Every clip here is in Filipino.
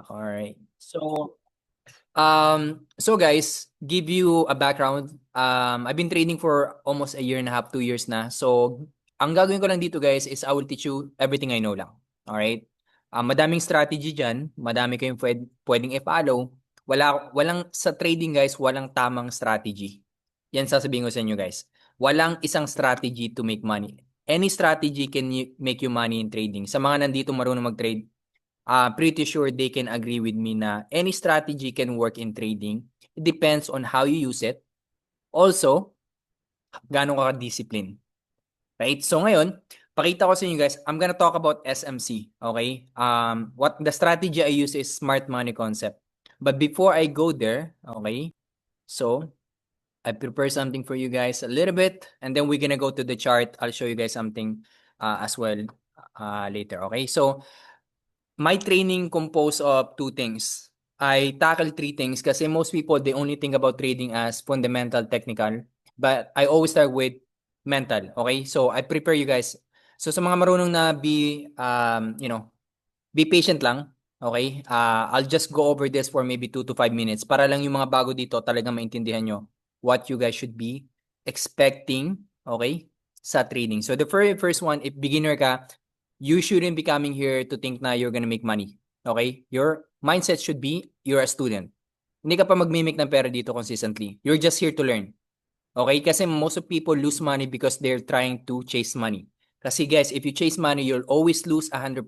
All right. So guys, give you a background. I've been trading for almost a year and a half, 2 years na. So, ang gagawin ko lang dito guys is I will teach you everything I know lang. All right? Madaming strategy diyan, madami kayong pwedeng i-follow. Walang sa trading guys, walang tamang strategy. Yan sasabihin ko sa inyo guys. Walang isang strategy to make money. Any strategy can make you money in trading. Sa mga nandito marunong mag-trade, pretty sure they can agree with me na any strategy can work in trading. It depends on how you use it. Also, gaano ka discipline. Right? So ngayon, pakita ko sa inyo guys, I'm gonna talk about SMC. Okay? What the strategy I use is smart money concept. But before I go there, okay? So, I prepare something for you guys a little bit, and then we're gonna go to the chart. I'll show you guys something as well later. Okay? So, my training composed of two things. I tackle three things kasi most people, they only think about trading as fundamental, technical. But I always start with mental, okay? So, I prepare you guys. So, sa mga marunong na be patient lang, okay? I'll just go over this for maybe 2 to 5 minutes para lang yung mga bago dito talagang maintindihan nyo what you guys should be expecting, okay, sa trading. So, the very first one, if beginner ka, you shouldn't be coming here to think na you're gonna make money. Okay? Your mindset should be, you're a student. Hindi ka pa magmimik ng pera dito consistently. You're just here to learn. Okay? Kasi most of people lose money because they're trying to chase money. Kasi guys, if you chase money, you'll always lose 100%.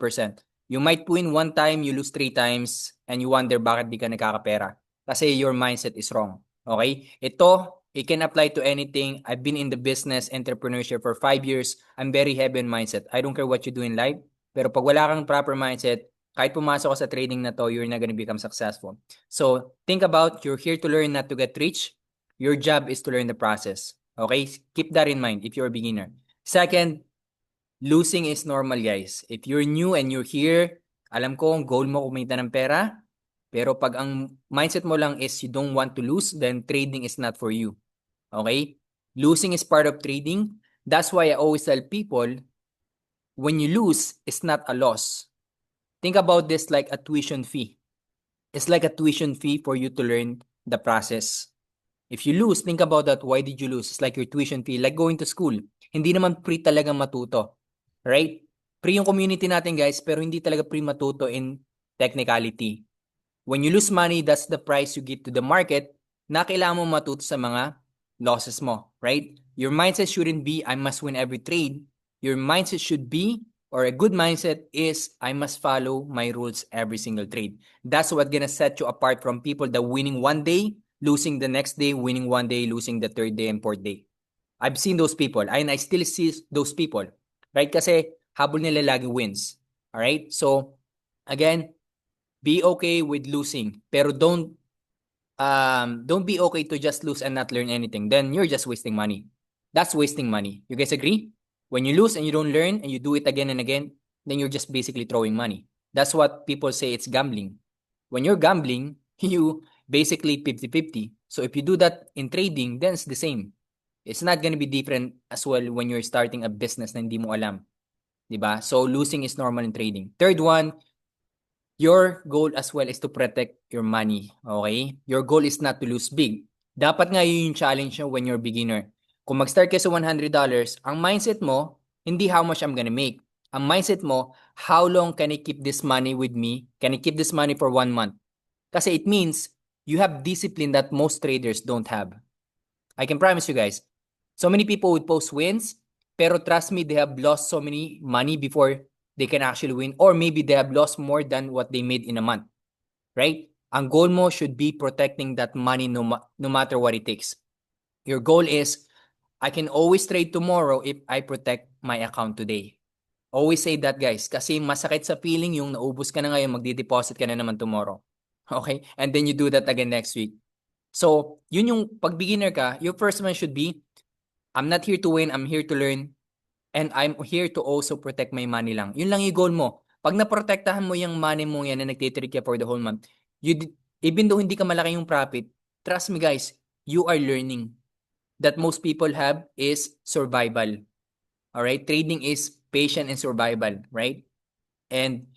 You might win one time, you lose 3 times, and you wonder bakit di ka nakakapera. Kasi your mindset is wrong. Okay? Ito, it can apply to anything. I've been in the business entrepreneurship for 5 years. I'm very heavy in mindset. I don't care what you do in life. Pero pag wala kang proper mindset, kahit pumasok ka sa trading na to, you're not gonna become successful. So, think about, you're here to learn, not to get rich. Your job is to learn the process. Okay? Keep that in mind if you're a beginner. Second, losing is normal, guys. If you're new and you're here, alam ko, ang goal mo kumita ng pera, pero pag ang mindset mo lang is you don't want to lose, then trading is not for you. Okay? Losing is part of trading. That's why I always tell people, when you lose, it's not a loss. Think about this like a tuition fee. It's like a tuition fee for you to learn the process. If you lose, think about that. Why did you lose? It's like your tuition fee, like going to school. Hindi naman free talaga matuto. Right? Free yung community natin, guys, pero hindi talaga free matuto in technicality. When you lose money, that's the price you give to the market na kailangan mo matuto sa mga losses mo. Right? Your mindset shouldn't be, I must win every trade. Your mindset should be, or a good mindset is, I must follow my rules every single trade. That's what's gonna set you apart from people that winning one day, losing the next day, winning one day, losing the third day and fourth day. I've seen those people and I still see those people. Right? Kasi habol nila lagi wins. Alright? So, again, be okay with losing. Pero don't be okay to just lose and not learn anything. Then you're just wasting money. That's wasting money. You guys agree? When you lose and you don't learn and you do it again and again, then you're just basically throwing money. That's what people say it's gambling. When you're gambling, you basically 50-50. So if you do that in trading, then it's the same. It's not gonna be different as well when you're starting a business na hindi mo alam. Diba? So losing is normal in trading. Third one, your goal as well is to protect your money. Okay? Your goal is not to lose big. Dapat nga yun yung challenge nyo when you're beginner. Kung mag-start ka sa $100, ang mindset mo, hindi how much I'm gonna make. Ang mindset mo, how long can I keep this money with me? Can I keep this money for 1 month? Kasi it means you have discipline that most traders don't have. I can promise you guys. So many people would post wins, pero trust me, they have lost so many money before they can actually win, or maybe they have lost more than what they made in a month. Right? Ang goal mo should be protecting that money no matter what it takes. Your goal is, I can always trade tomorrow if I protect my account today. Always say that, guys, kasi masakit sa feeling yung naubos ka na ngayon, magdi-deposit ka na naman tomorrow. Okay? And then you do that again next week. So, yun yung pag beginner ka, your first one should be, I'm not here to win, I'm here to learn, and I'm here to also protect my money lang. Yun lang yung goal mo. Pag naprotektahan mo yung money mo yan na nagtitrick ka for the whole month, even though hindi ka malaki yung profit, trust me guys, you are learning. That most people have is survival. Alright? Trading is patient and survival, right? And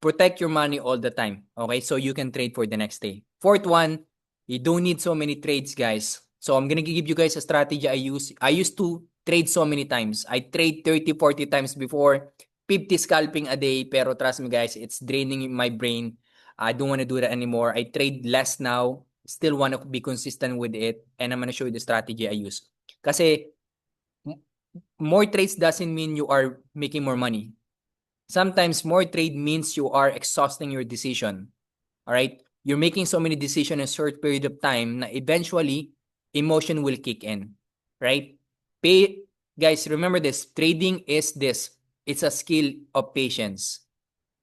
protect your money all the time. Okay, so you can trade for the next day. Fourth one, you don't need so many trades, guys. So I'm gonna give you guys a strategy I use. I used to trade so many times. I trade 30, 40 times before, 50 scalping a day. Pero trust me, guys, it's draining my brain. I don't want to do that anymore. I trade less now. Still want to be consistent with it. And I'm gonna show you the strategy I use. Kasi more trades doesn't mean you are making more money. Sometimes more trade means you are exhausting your decision. All right? You're making so many decisions in a short period of time na eventually emotion will kick in. Right? Guys, remember this. Trading is this. It's a skill of patience.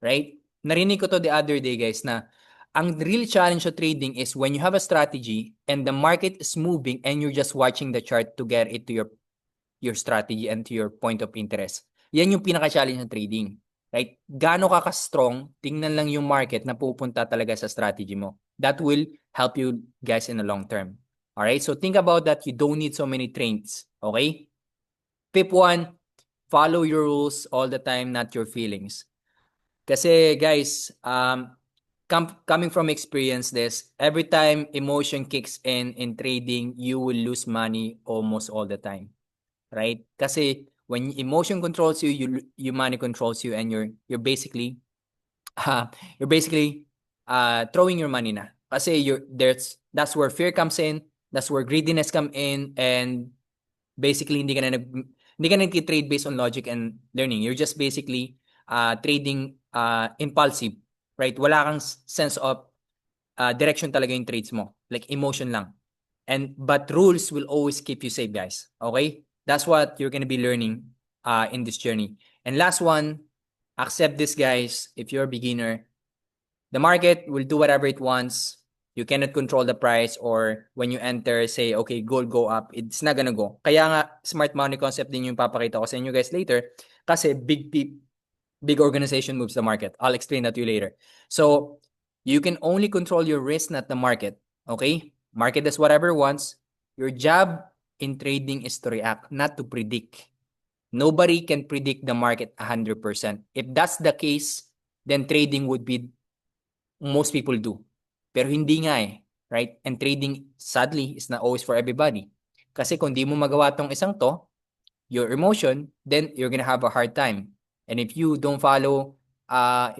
Right? Narinig ko to the other day, guys, na ang real challenge of trading is when you have a strategy and the market is moving and you're just watching the chart to get it to your strategy and to your point of interest. Yan yung pinaka-challenge ng trading. Right? Gaano ka ka-strong, tingnan lang yung market na pupunta talaga sa strategy mo. That will help you guys in the long term. Alright? So think about that. You don't need so many trades. Okay? Tip 1, follow your rules all the time, not your feelings. Kasi guys, coming from experience this, every time emotion kicks in trading, you will lose money almost all the time. Right? Kasi when emotion controls you, you money controls you, and you're basically you're basically throwing your money na. Kasi that's where fear comes in, that's where greediness come in, and basically hindi ka nag-trade based on logic and learning. You're just basically trading impulsive, right? Wala kang sense of direction talaga yung trades mo, like emotion lang. But rules will always keep you safe, guys. Okay? That's what you're gonna be learning in this journey. And last one, accept this, guys. If you're a beginner, the market will do whatever it wants. You cannot control the price, or when you enter, say, okay, gold go up, it's not gonna go. Kaya nga, smart money concept din yung papakita ko sa inyo guys later, kasi big organization moves the market. I'll explain that to you later. So, you can only control your risk, not the market. Okay? Market does whatever it wants. Your job in trading is to react, not to predict. Nobody can predict the market 100%. If that's the case, then trading would be, most people do. Pero hindi nga eh. Right? And trading, sadly, is not always for everybody. Kasi kung di mo magawa tong isang to, your emotion, then you're gonna have a hard time. And if you don't follow,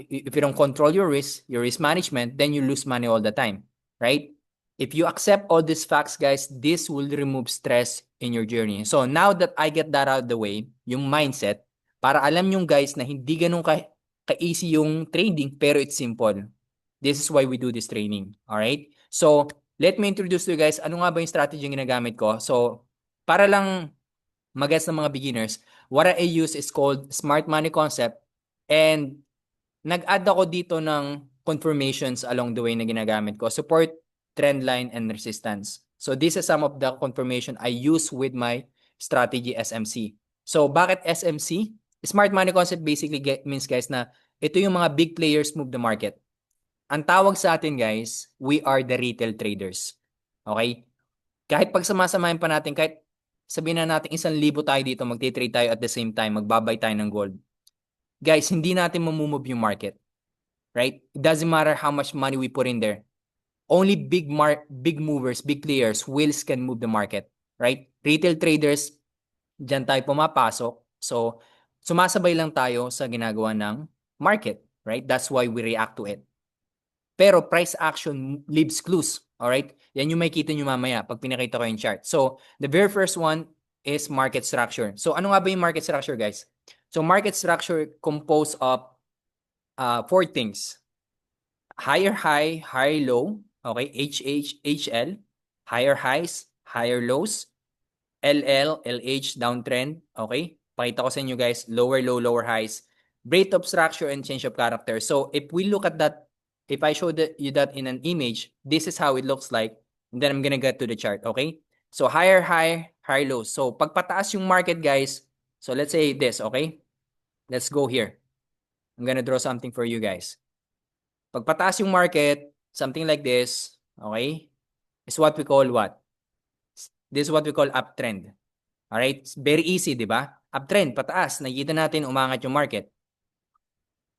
if you don't control your risk management, then you lose money all the time, right? If you accept all these facts, guys, this will remove stress in your journey. So now that I get that out of the way, yung mindset, para alam nyo guys na hindi ganun ka-easy yung trading, pero it's simple. This is why we do this training, alright? So, let me introduce to you guys, ano nga ba yung strategy yung ginagamit ko? So, para lang mag-gets ng mga beginners, what I use is called Smart Money Concept, and nag-add ako dito ng confirmations along the way na ginagamit ko. Support, trend line, and resistance. So this is some of the confirmation I use with my strategy SMC. So bakit SMC? Smart Money Concept basically means guys na ito yung mga big players move the market. Ang tawag sa atin guys, we are the retail traders. Okay? Kahit pag samasamahin pa natin, kahit sabihin na natin 1,000 tayo dito, magti-trade tayo at the same time, magbabay tayo ng gold. Guys, hindi natin mamumove yung market. Right? It doesn't matter how much money we put in there. Only big movers, big players, whales can move the market. Right? Retail traders, dyan tayo pumapasok. So, sumasabay lang tayo sa ginagawa ng market. Right? That's why we react to it. Pero price action leaves clues. Alright? Yan yung makikita nyo mamaya pag pinakita ko yung chart. So, the very first one is market structure. So, ano nga ba yung market structure, guys? So, market structure composed of 4 things. Higher high, higher low. Okay? HL. Higher highs, higher lows. LL, LH, downtrend. Okay? Pakita ko sa inyo, guys. Lower low, lower highs. Breadth of structure and change of character. So, if we look at that, if I show you that in an image, this is how it looks like. And then I'm gonna get to the chart, okay? So, higher high, higher low. So, pagpataas yung market, guys. So, let's say this, okay? Let's go here. I'm gonna draw something for you guys. Pagpataas yung market, something like this, okay? Is what we call what? This is what we call uptrend. Alright? Very easy, di ba? Uptrend, pataas. Nakikita natin umangat yung market.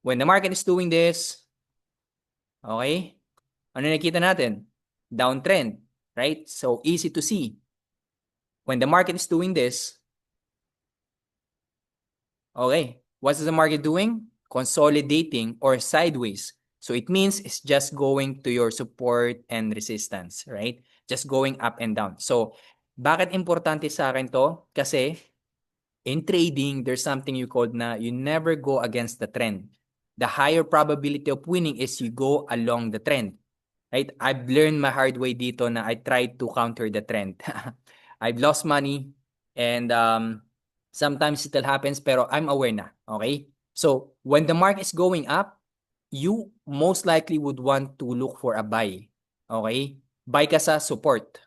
When the market is doing this, okay, ano nakita natin? Downtrend, right? So, easy to see. When the market is doing this, okay, what is the market doing? Consolidating or sideways. So, it means it's just going to your support and resistance, right? Just going up and down. So, bakit importante sa akin to? Kasi, in trading, there's something you call na you never go against the trend. The higher probability of winning is you go along the trend. Right? I've learned my hard way dito na I tried to counter the trend. I've lost money and sometimes it still happens pero I'm aware na. Okay? So, when the market is going up, you most likely would want to look for a buy. Okay? Buy ka sa support.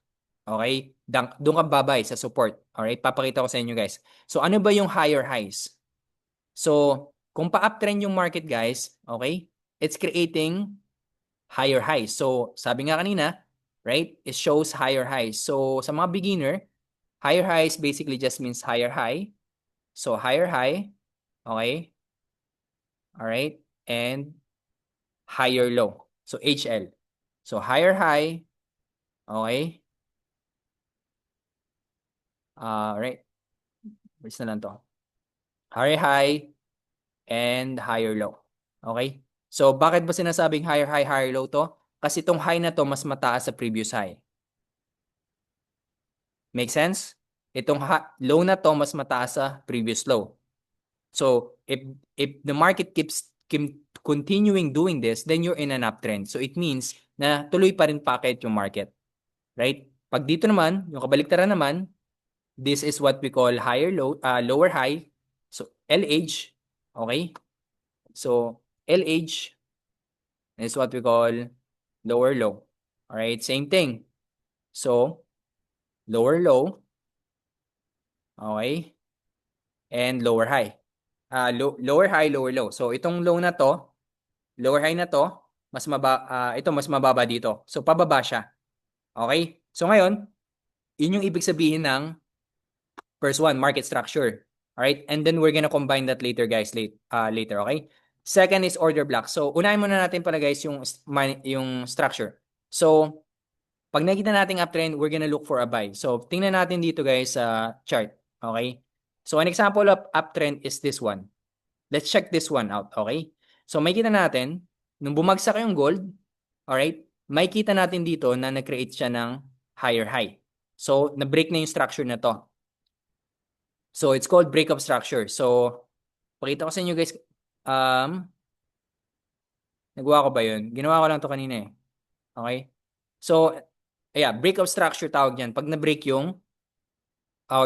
Okay? Doon ka babay sa support. Alright? Papakita ko sa inyo guys. So, ano ba yung higher highs? So, kung pa-uptrend yung market guys, okay? It's creating higher highs. So, sabi nga kanina, right? It shows higher highs. So, sa mga beginner, higher highs basically just means higher high. So, higher high, okay? All right? And higher low. So, HL. So, higher high, okay? Right. Where's na lang to? Higher high and higher low. Okay? So, bakit ba sinasabing higher high, higher low to? Kasi itong high na to mas mataas sa previous high. Make sense? Itong low na to mas mataas sa previous low. So if the market keeps continuing doing this, then you're in an uptrend. So it means na tuloy pa rin packet yung market. Right? Pag dito naman, yung kabaliktaran naman, this is what we call higher low, lower high. So LH, okay? So LH is what we call lower low. All right, same thing. So lower low, okay? And lower high. Lower high, lower low. So itong low na to, lower high na to, ito mas mababa dito. So pababa siya. Okay? So ngayon, yun yung ibig sabihin ng first one, market structure. All right? And then we're gonna combine that later guys, later, okay? Second is order block. So unahin muna natin pala guys yung structure. So pag nakita nating uptrend, we're gonna look for a buy. So tingnan natin dito guys sa chart. Okay? So an example of uptrend is this one. Let's check this one out, okay? So makikita natin, nung bumagsak yung gold, alright, makikita natin dito na nag-create siya ng higher high. So, na-break na yung structure na to. So, it's called break of structure. So, pakita ko sa inyo guys, nagawa ko ba yun? Ginawa ko lang to kanina eh. Okay? So, yeah, break of structure tawag yan. Pag na-break yung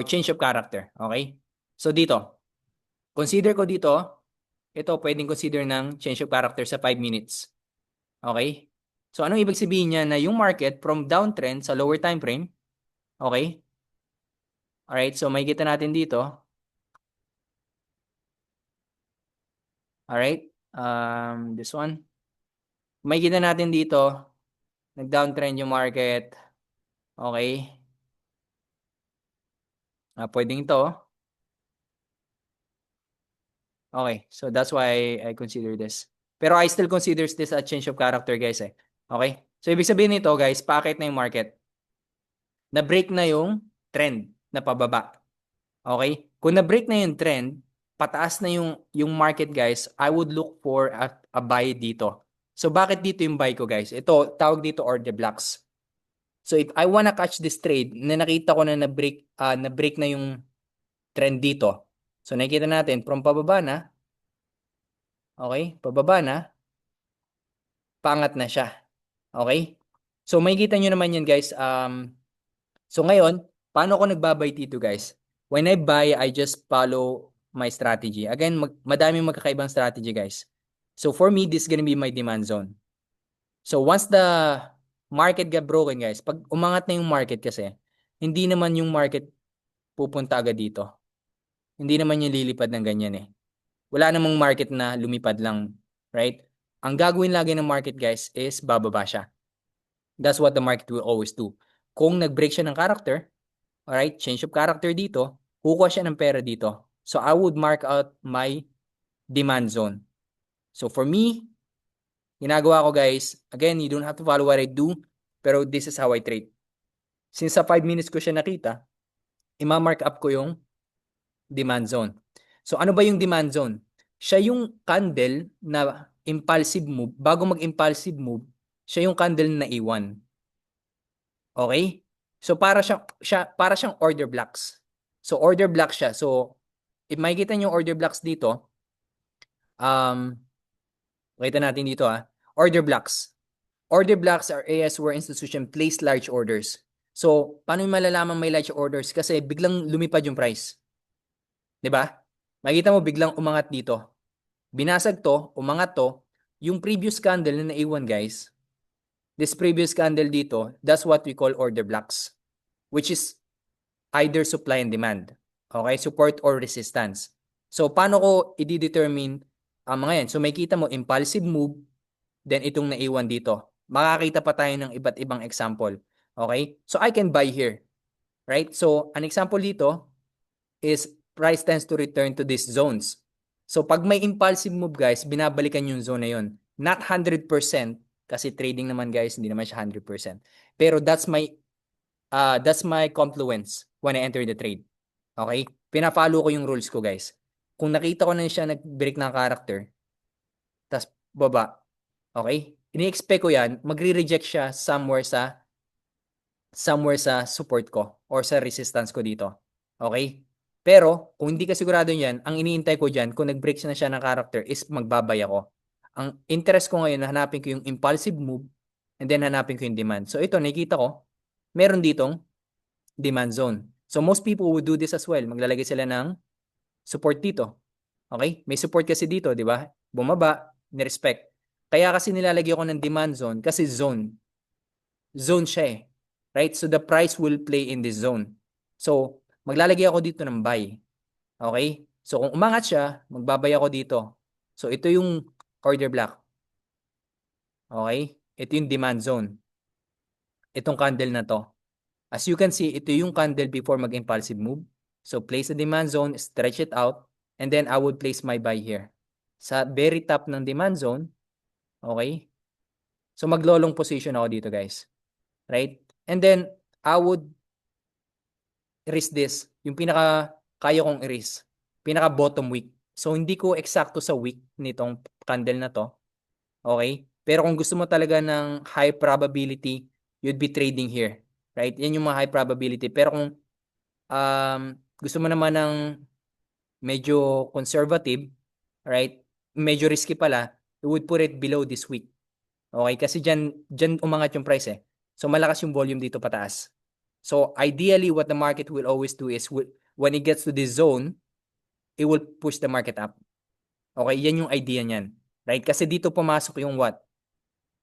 change of character. Okay? So, dito, consider ko dito, ito pwedeng consider ng change of character sa 5 minutes. Okay? So, anong ibig sabihin niya na yung market from downtrend sa lower time frame, okay? Alright, so makikita natin dito. Alright, this one. Makikita natin dito, nag-downtrend yung market. Okay? Pwedeng ito. Okay, so that's why I consider this. Pero I still consider this a change of character, guys eh. Okay? So, ibig sabihin nito, guys, packet na yung market. Na-break na yung trend na pababa. Okay? Kung na-break na yung trend, pataas na yung market, guys, I would look for a buy dito. So, bakit dito yung buy ko, guys? Ito, tawag dito order blocks. So, if I wanna catch this trade, na nakita ko na na-break na yung trend dito. So, nakikita natin, from pababa na, okay, pababa na, pangat na siya. Okay? So, makikita nyo naman yan, guys. So, ngayon, paano ako nagbabay dito, guys? When I buy, I just follow my strategy. Again, madaming magkakaibang strategy, guys. So, for me, this is gonna be my demand zone. So, once the market got broken, guys, pag umangat na yung market kasi, hindi naman yung market pupunta agad dito. Hindi naman yung lilipad ng ganyan eh. Wala namang market na lumipad lang, right? Ang gagawin lagi ng market, guys, is bababa siya. That's what the market will always do. Kung nag-break siya ng character, alright, change of character dito, kukuha siya ng pera dito. So, I would mark out my demand zone. So for me, ginagawa ko guys, again, you don't have to follow what I do, pero this is how I trade. Since sa 5 minutes ko siya nakita, ima-mark up ko yung demand zone. So ano ba yung demand zone? Siya yung candle na impulsive move. Bago mag-impulsive move, siya yung candle na iwan. Okay? So para siyang order blocks. So order block siya. So if makikita niyo yung order blocks dito, kita natin dito order blocks. Order blocks are areas where institution place large orders. So, paano yung malalaman may large orders? Kasi biglang lumipad yung price. 'Di ba? Makikita mo biglang umangat dito. Binasag to, umangat to, yung previous candle na naiwan guys, this previous candle dito, that's what we call order blocks, which is either supply and demand. Okay? Support or resistance. So, paano ko i-determine ang mga yan? So, makikita mo impulsive move, then itong naiwan dito. Makakita pa tayo ng iba't ibang example. Okay? So, I can buy here. Right? So, an example dito is price tends to return to these zones. So, pag may impulsive move, guys, binabalikan yung zone na yun. Not 100%, kasi trading naman, guys, hindi naman siya 100%. Pero that's my confluence when I enter the trade. Okay? Pina-follow ko yung rules ko, guys. Kung nakita ko na siya nag-break ng character, tas baba, okay? Ini-expect ko yan, magre-reject siya somewhere sa support ko or sa resistance ko dito. Okay? Pero, kung hindi ka sigurado niyan, ang iniintay ko dyan, kung nag-break na siya ng character, is magbabay ako. Ang interest ko ngayon, hanapin ko yung impulsive move, and then hanapin ko yung demand. So, ito, nakikita ko, meron ditong demand zone. So, most people would do this as well. Maglalagay sila ng support dito. Okay? May support kasi dito, di ba? Bumaba, ni-respect. Kaya kasi nilalagay ko ng demand zone kasi zone. Zone siya eh. Right? So, the price will play in this zone. So, maglalagay ako dito ng buy. Okay? So, kung umangat siya, magbabay ako dito. So, ito yung order block. Okay? Ito yung demand zone. Itong candle na to. As you can see, ito yung candle before mag-impulsive move. So, place the demand zone, stretch it out, and then I would place my buy here. Sa very top ng demand zone, okay? So, maglo-long position ako dito, guys. Right? And then, I would erase this. Yung kaya kong erase. Pinaka bottom wick. So, hindi ko eksakto sa wick nitong candle na to. Okay? Pero kung gusto mo talaga ng high probability, you'd be trading here. Right? Yan yung mga high probability. Pero kung gusto mo naman ng medyo conservative, right? Medyo risky pala, you would put it below this wick. Okay? Kasi dyan umangat yung price eh. So, malakas yung volume dito pataas. So, ideally, what the market will always do is when it gets to this zone, it will push the market up. Okay? Yan yung idea niyan. Right? Kasi dito pumasok yung what?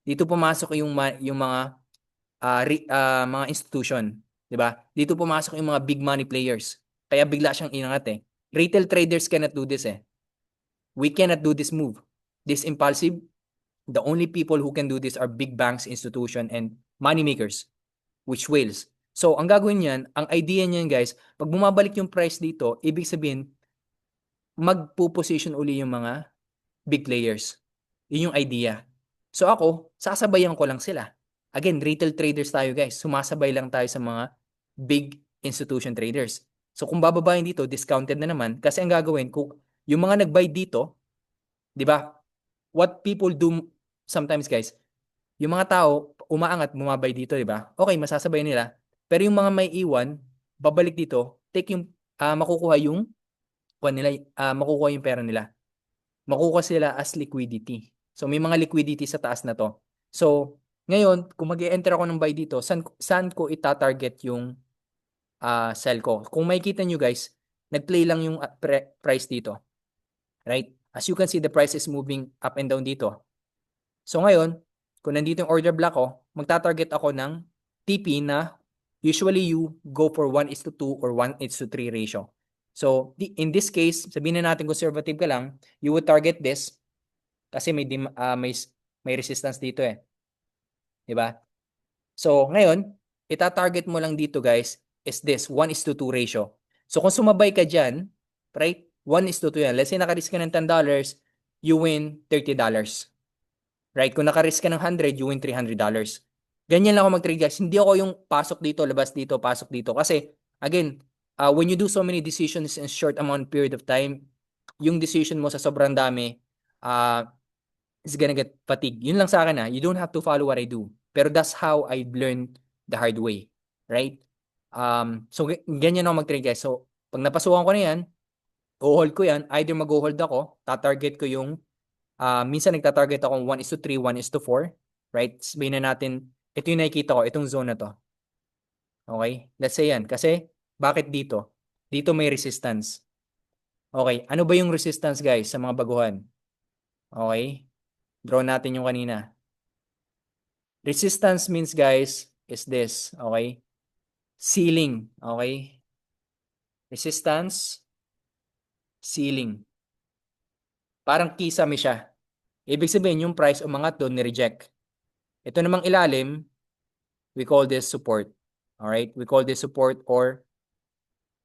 Dito pumasok yung mga mga institution. Diba? Dito pumasok yung mga big money players. Kaya bigla siyang inangat eh. Retail traders cannot do this eh. We cannot do this move. This impulsive, the only people who can do this are big banks, institution, and money makers, which whales. So, ang gagawin niyan, ang idea niyan guys, pag bumabalik yung price dito, ibig sabihin, magpo-position uli yung mga big players. Yun yung idea. So ako, sasabayan ko lang sila. Again, retail traders tayo guys. Sumasabay lang tayo sa mga big institution traders. So kung bababayin dito, discounted na naman. Kasi ang gagawin, kung yung mga nag-buy dito, di ba? What people do sometimes guys, yung mga tao, umaangat, bumabay dito, di ba? Okay, masasabay nila. Pero yung mga may iwan, babalik dito, take yung, makukuha yung pera nila. Makukuha sila as liquidity. So, may mga liquidity sa taas na to. So, ngayon, kung mag-e-enter ako ng buy dito, saan ko ita-target yung sell ko? Kung makikita nyo guys, nag-play lang yung price dito. Right? As you can see, the price is moving up and down dito. So, ngayon, kung nandito yung order block ko, magta-target ako ng TP na usually you go for 1:2 or 1:3 ratio. So, in this case, sabihin na natin conservative ka lang, you would target this kasi may resistance dito eh. 'Di ba? So, ngayon, ita-target mo lang dito guys is this 1:2 ratio. So, kung sumabay ka diyan, right? 1:2 yan. Let's say naka-risk ka ng $10, you win $30. Right? Kung naka-risk ka ng 100, you win $300. Ganyan lang ako mag-trade, guys. Hindi ako yung pasok dito, labas dito, pasok dito. Kasi, again, when you do so many decisions in short amount period of time, yung decision mo sa sobrang dami, is gonna get fatigue. Yun lang sa akin. You don't have to follow what I do. Pero that's how I learned the hard way. Right? So, ganyan ako mag-trade, guys. So, pag napasukan ko na yan, hold ko yan. Either mag-hold ako, tatarget ko yung, minsan nagtatarget ako 1:3, 1:4. Right? Sabihin na natin, ito yung nakikita ko, itong zone na to. Okay? Let's say yan. Kasi, bakit dito? Dito may resistance. Okay. Ano ba yung resistance, guys, sa mga baguhan? Okay? Draw natin yung kanina. Resistance means, guys, is this. Okay? Ceiling. Okay? Resistance, ceiling. Parang kisame siya. Ibig sabihin, yung price umangat doon, ni-reject. Ito namang ilalim, we call this support. Alright? We call this support or,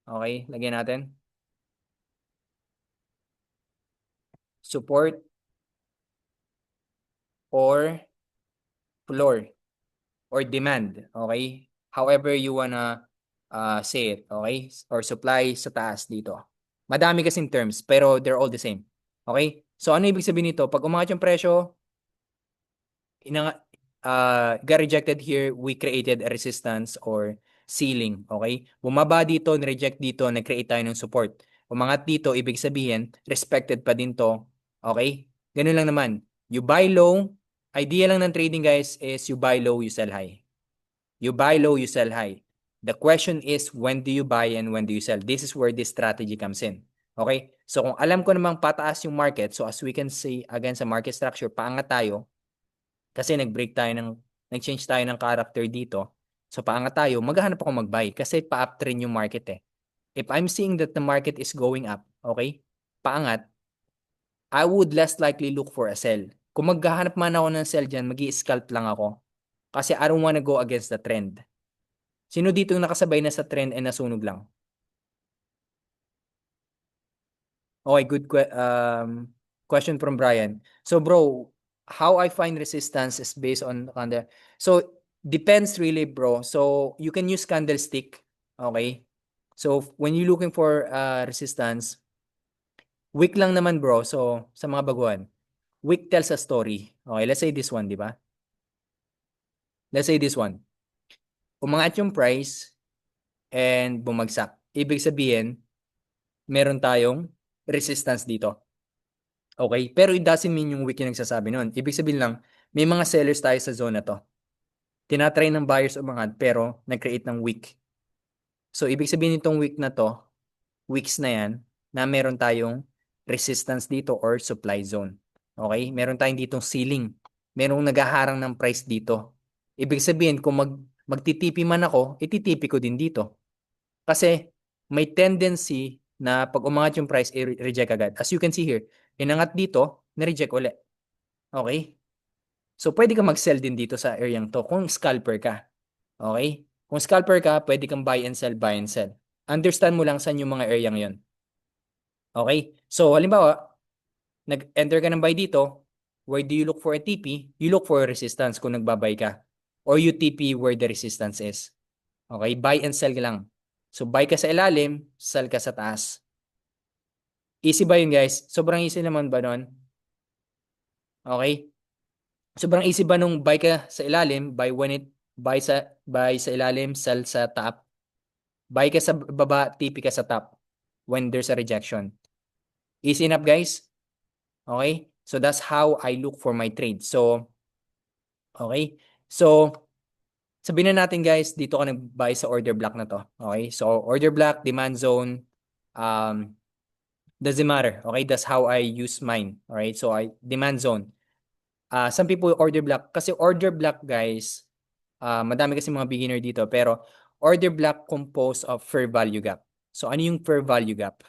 okay, lagyan natin. Support or floor or demand. Okay? However you wanna say it. Okay? Or supply sa taas dito. Madami kasing terms, pero they're all the same. Okay? So, ano ibig sabihin nito? Pag umangat yung presyo, got rejected here, we created a resistance or ceiling. Okay? Bumaba dito, nireject dito, nag-create tayo ng support. Umangat dito, ibig sabihin, respected pa din to. Okay? Ganun lang naman. You buy low, idea lang ng trading, guys, is you buy low, you sell high. You buy low, you sell high. The question is, when do you buy and when do you sell? This is where this strategy comes in. Okay? So, kung alam ko namang pataas yung market, so as we can see, again, sa market structure, paangat tayo, kasi nag-change tayo ng character dito. So, paangat tayo, maghahanap ako mag-buy kasi pa-uptrend yung market eh. If I'm seeing that the market is going up, okay, paangat, I would less likely look for a sell. Kung maghahanap man ako ng sell dyan, mag-i-scalp lang ako. Kasi I don't wanna go against the trend. Sino dito yung nakasabay na sa trend and nasunog lang? Okay, good question from Brian. So bro, how I find resistance is based on candle. So depends really, bro. So you can use candlestick. Okay. So when you're looking for resistance, weak lang naman, bro. So sa mga baguhan, weak tells a story. Okay, let's say this one, di ba? Let's say this one. Umangat yung price and bumagsak. Ibig sabihin, meron tayong resistance dito. Okay? Pero it doesn't mean yung weak yung nagsasabi nun. Ibig sabihin lang, may mga sellers tayo sa zone na to. Tinatry ng buyers umangat pero nag-create ng weak. So, ibig sabihin nitong weak na to, weeks na yan, na meron tayong resistance dito or supply zone. Okay? Meron tayong ditong ceiling. Merong naghaharang ng price dito. Ibig sabihin, kung magtitipi man ako, ititipi ko din dito. Kasi may tendency na pag umangat yung price, i-reject agad. As you can see here, inangat dito, na-reject ulit. Okay? So, pwede ka mag-sell din dito sa area to kung scalper ka. Okay? Kung scalper ka, pwede kang buy and sell, buy and sell. Understand mo lang saan yung mga area yon. Okay? So, halimbawa, nag-enter ka ng buy dito, where do you look for a TP? You look for a resistance kung nagbabay ka. Or you TP where the resistance is. Okay? Buy and sell ka lang. So, buy ka sa ilalim, sell ka sa taas. Easy ba yun, guys? Sobrang easy naman ba nun? Okay? Sobrang easy ba nung buy ka sa ilalim, buy sa ilalim, sell sa top. Buy ka sa baba, TP ka sa top when there's a rejection. Easy enough, guys? Okay? So that's how I look for my trade. So okay? So sabihin na natin, guys, dito ka nag-buy sa order block na to. Okay? So order block, demand zone, doesn't matter. Okay? That's how I use mine. Alright? So demand zone. Some people order block. Kasi order block, guys, madami kasi mga beginner dito. Pero order block composed of fair value gap. So ano yung fair value gap?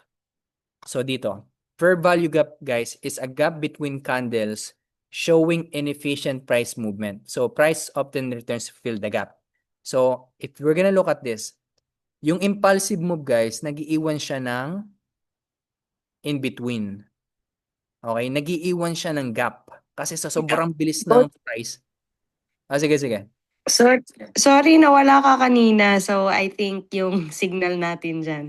So dito, fair value gap, guys, is a gap between candles showing inefficient price movement. So price often returns to fill the gap. So if we're gonna look at this, yung impulsive move, guys, nag-iiwan siya ng in between. Okay? Nagiiwan siya ng gap. Kasi sa Yeah. sobrang bilis But, ng price. Sige, sige. sor- sorry, nawala ka kanina. So, I think yung signal natin dyan.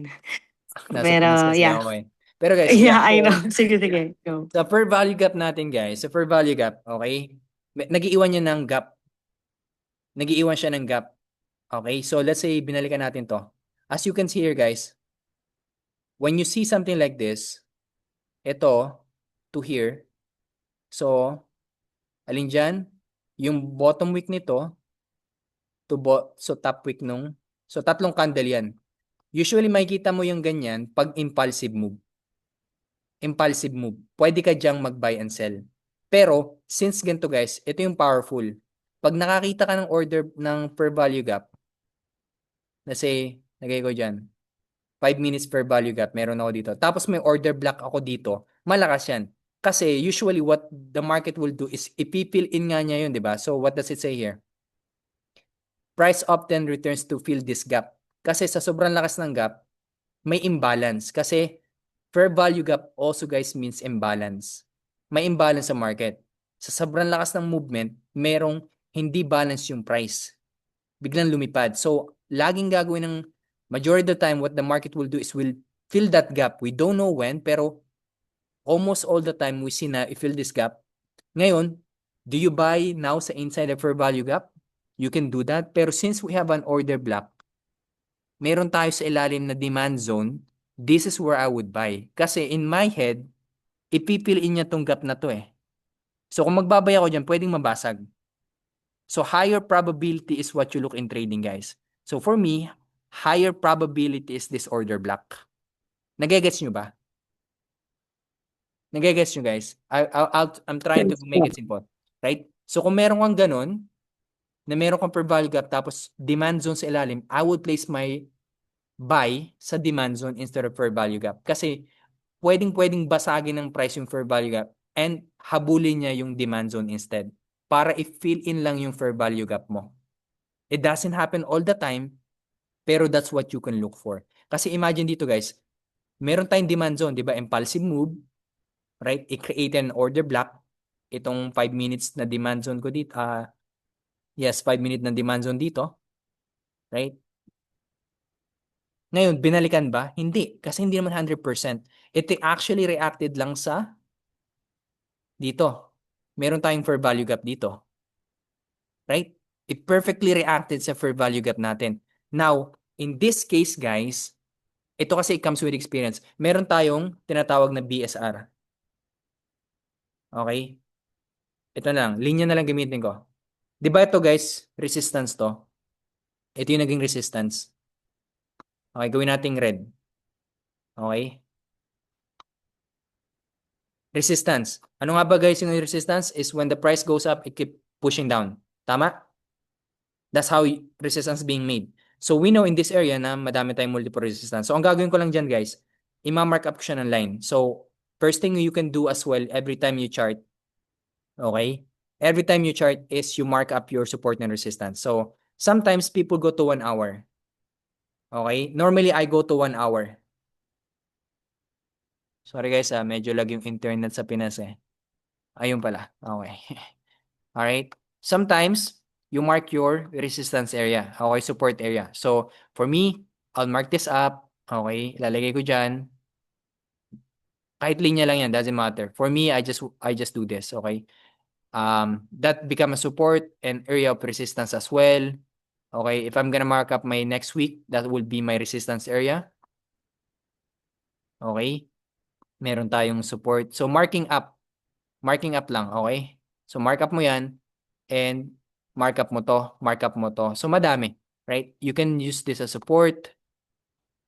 Nasa Pinas Pero, kasi yeah. ako eh. Pero guys, yeah. Yeah, I know. So, Sige, sige. Go. sa fair value gap natin guys, sa fair value gap, okay? Nagiiwan niya ng gap. Nagiiwan siya ng gap. Okay? So, let's say, binalikan natin to. As you can see here guys, when you see something like this, ito, to here, so, alin dyan? Yung bottom wick nito, so top wick nung, so tatlong candle yan. Usually, makikita mo yung ganyan pag impulsive move. Impulsive move. Pwede ka diyang mag-buy and sell. Pero, since ganito guys, ito yung powerful. Pag nakakita ka ng order ng per value gap, let's say, lagay ko dyan, 5 minutes per value gap, meron ako dito. Tapos may order block ako dito, malakas yan. Kasi usually what the market will do is ipifill in nga niya yun, di ba? So what does it say here? Price often returns to fill this gap. Kasi sa sobrang lakas ng gap, may imbalance. Kasi fair value gap also guys means imbalance. May imbalance sa market. Sa sobrang lakas ng movement, merong hindi balance yung price. Biglang lumipad. So, laging gagawin ng majority of the time, what the market will do is will fill that gap. We don't know when, pero almost all the time, we see na i-fill this gap. Ngayon, do you buy now sa inside of fair value gap? You can do that. Pero since we have an order block, meron tayo sa ilalim na demand zone, this is where I would buy. Kasi in my head, ipipiliin niya tong gap na to eh. So kung magbabay ako dyan, pwedeng mabasag. So higher probability is what you look in trading, guys. So for me, higher probability is this order block. Nagegets nyo ba? Nagegets nyo, guys? I'm trying to Yes. make it simple. Right? So kung meron kang ganun, na meron kang per value gap tapos demand zone sa ilalim, I would place my buy sa demand zone instead of fair value gap. Kasi pwedeng basagin ng price yung fair value gap and habulin niya yung demand zone instead para i-fill in lang yung fair value gap mo. It doesn't happen all the time, pero that's what you can look for. Kasi imagine dito guys, meron tayong demand zone, di ba? Impulsive move, right? I-create an order block. Itong 5 minutes na demand zone ko dito. Yes, 5 minutes na demand zone dito, right? Ngayon, binalikan ba? Hindi. Kasi hindi naman 100%. It actually reacted lang sa dito. Meron tayong fair value gap dito. Right? It perfectly reacted sa fair value gap natin. Now, in this case, guys, ito kasi it comes with experience. Meron tayong tinatawag na BSR. Okay? Ito na lang. Linya na lang gamitin ko. Di ba ito, guys, resistance to? Ito yung naging resistance. Okay, gawin nating red. Okay? Resistance. Ano nga ba guys yung resistance? Is when the price goes up, it keep pushing down. Tama? That's how resistance being made. So we know in this area na madami tayong multiple resistance. So ang gagawin ko lang dyan guys, ima-mark up ko siya ng line. So first thing you can do as well every time you chart, okay? Every time you chart is you mark up your support and resistance. So sometimes people go to 1 hour. Okay? Normally I go to 1 hour. Sorry guys, medyo lag yung internet sa Pinas eh. Ayun pala. Okay. Alright? Sometimes, you mark your resistance area. Okay, support area. So, for me, I'll mark this up. Okay, ilalagay ko dyan. Kahit linya lang yan, doesn't matter. For me, I just do this. Okay? That become a support and area of resistance as well. Okay, if I'm gonna mark up my next week, that will be my resistance area. Okay? Meron tayong support. So, marking up lang, okay? So mark up mo 'yan and mark up mo to. So madami, right? You can use this as support.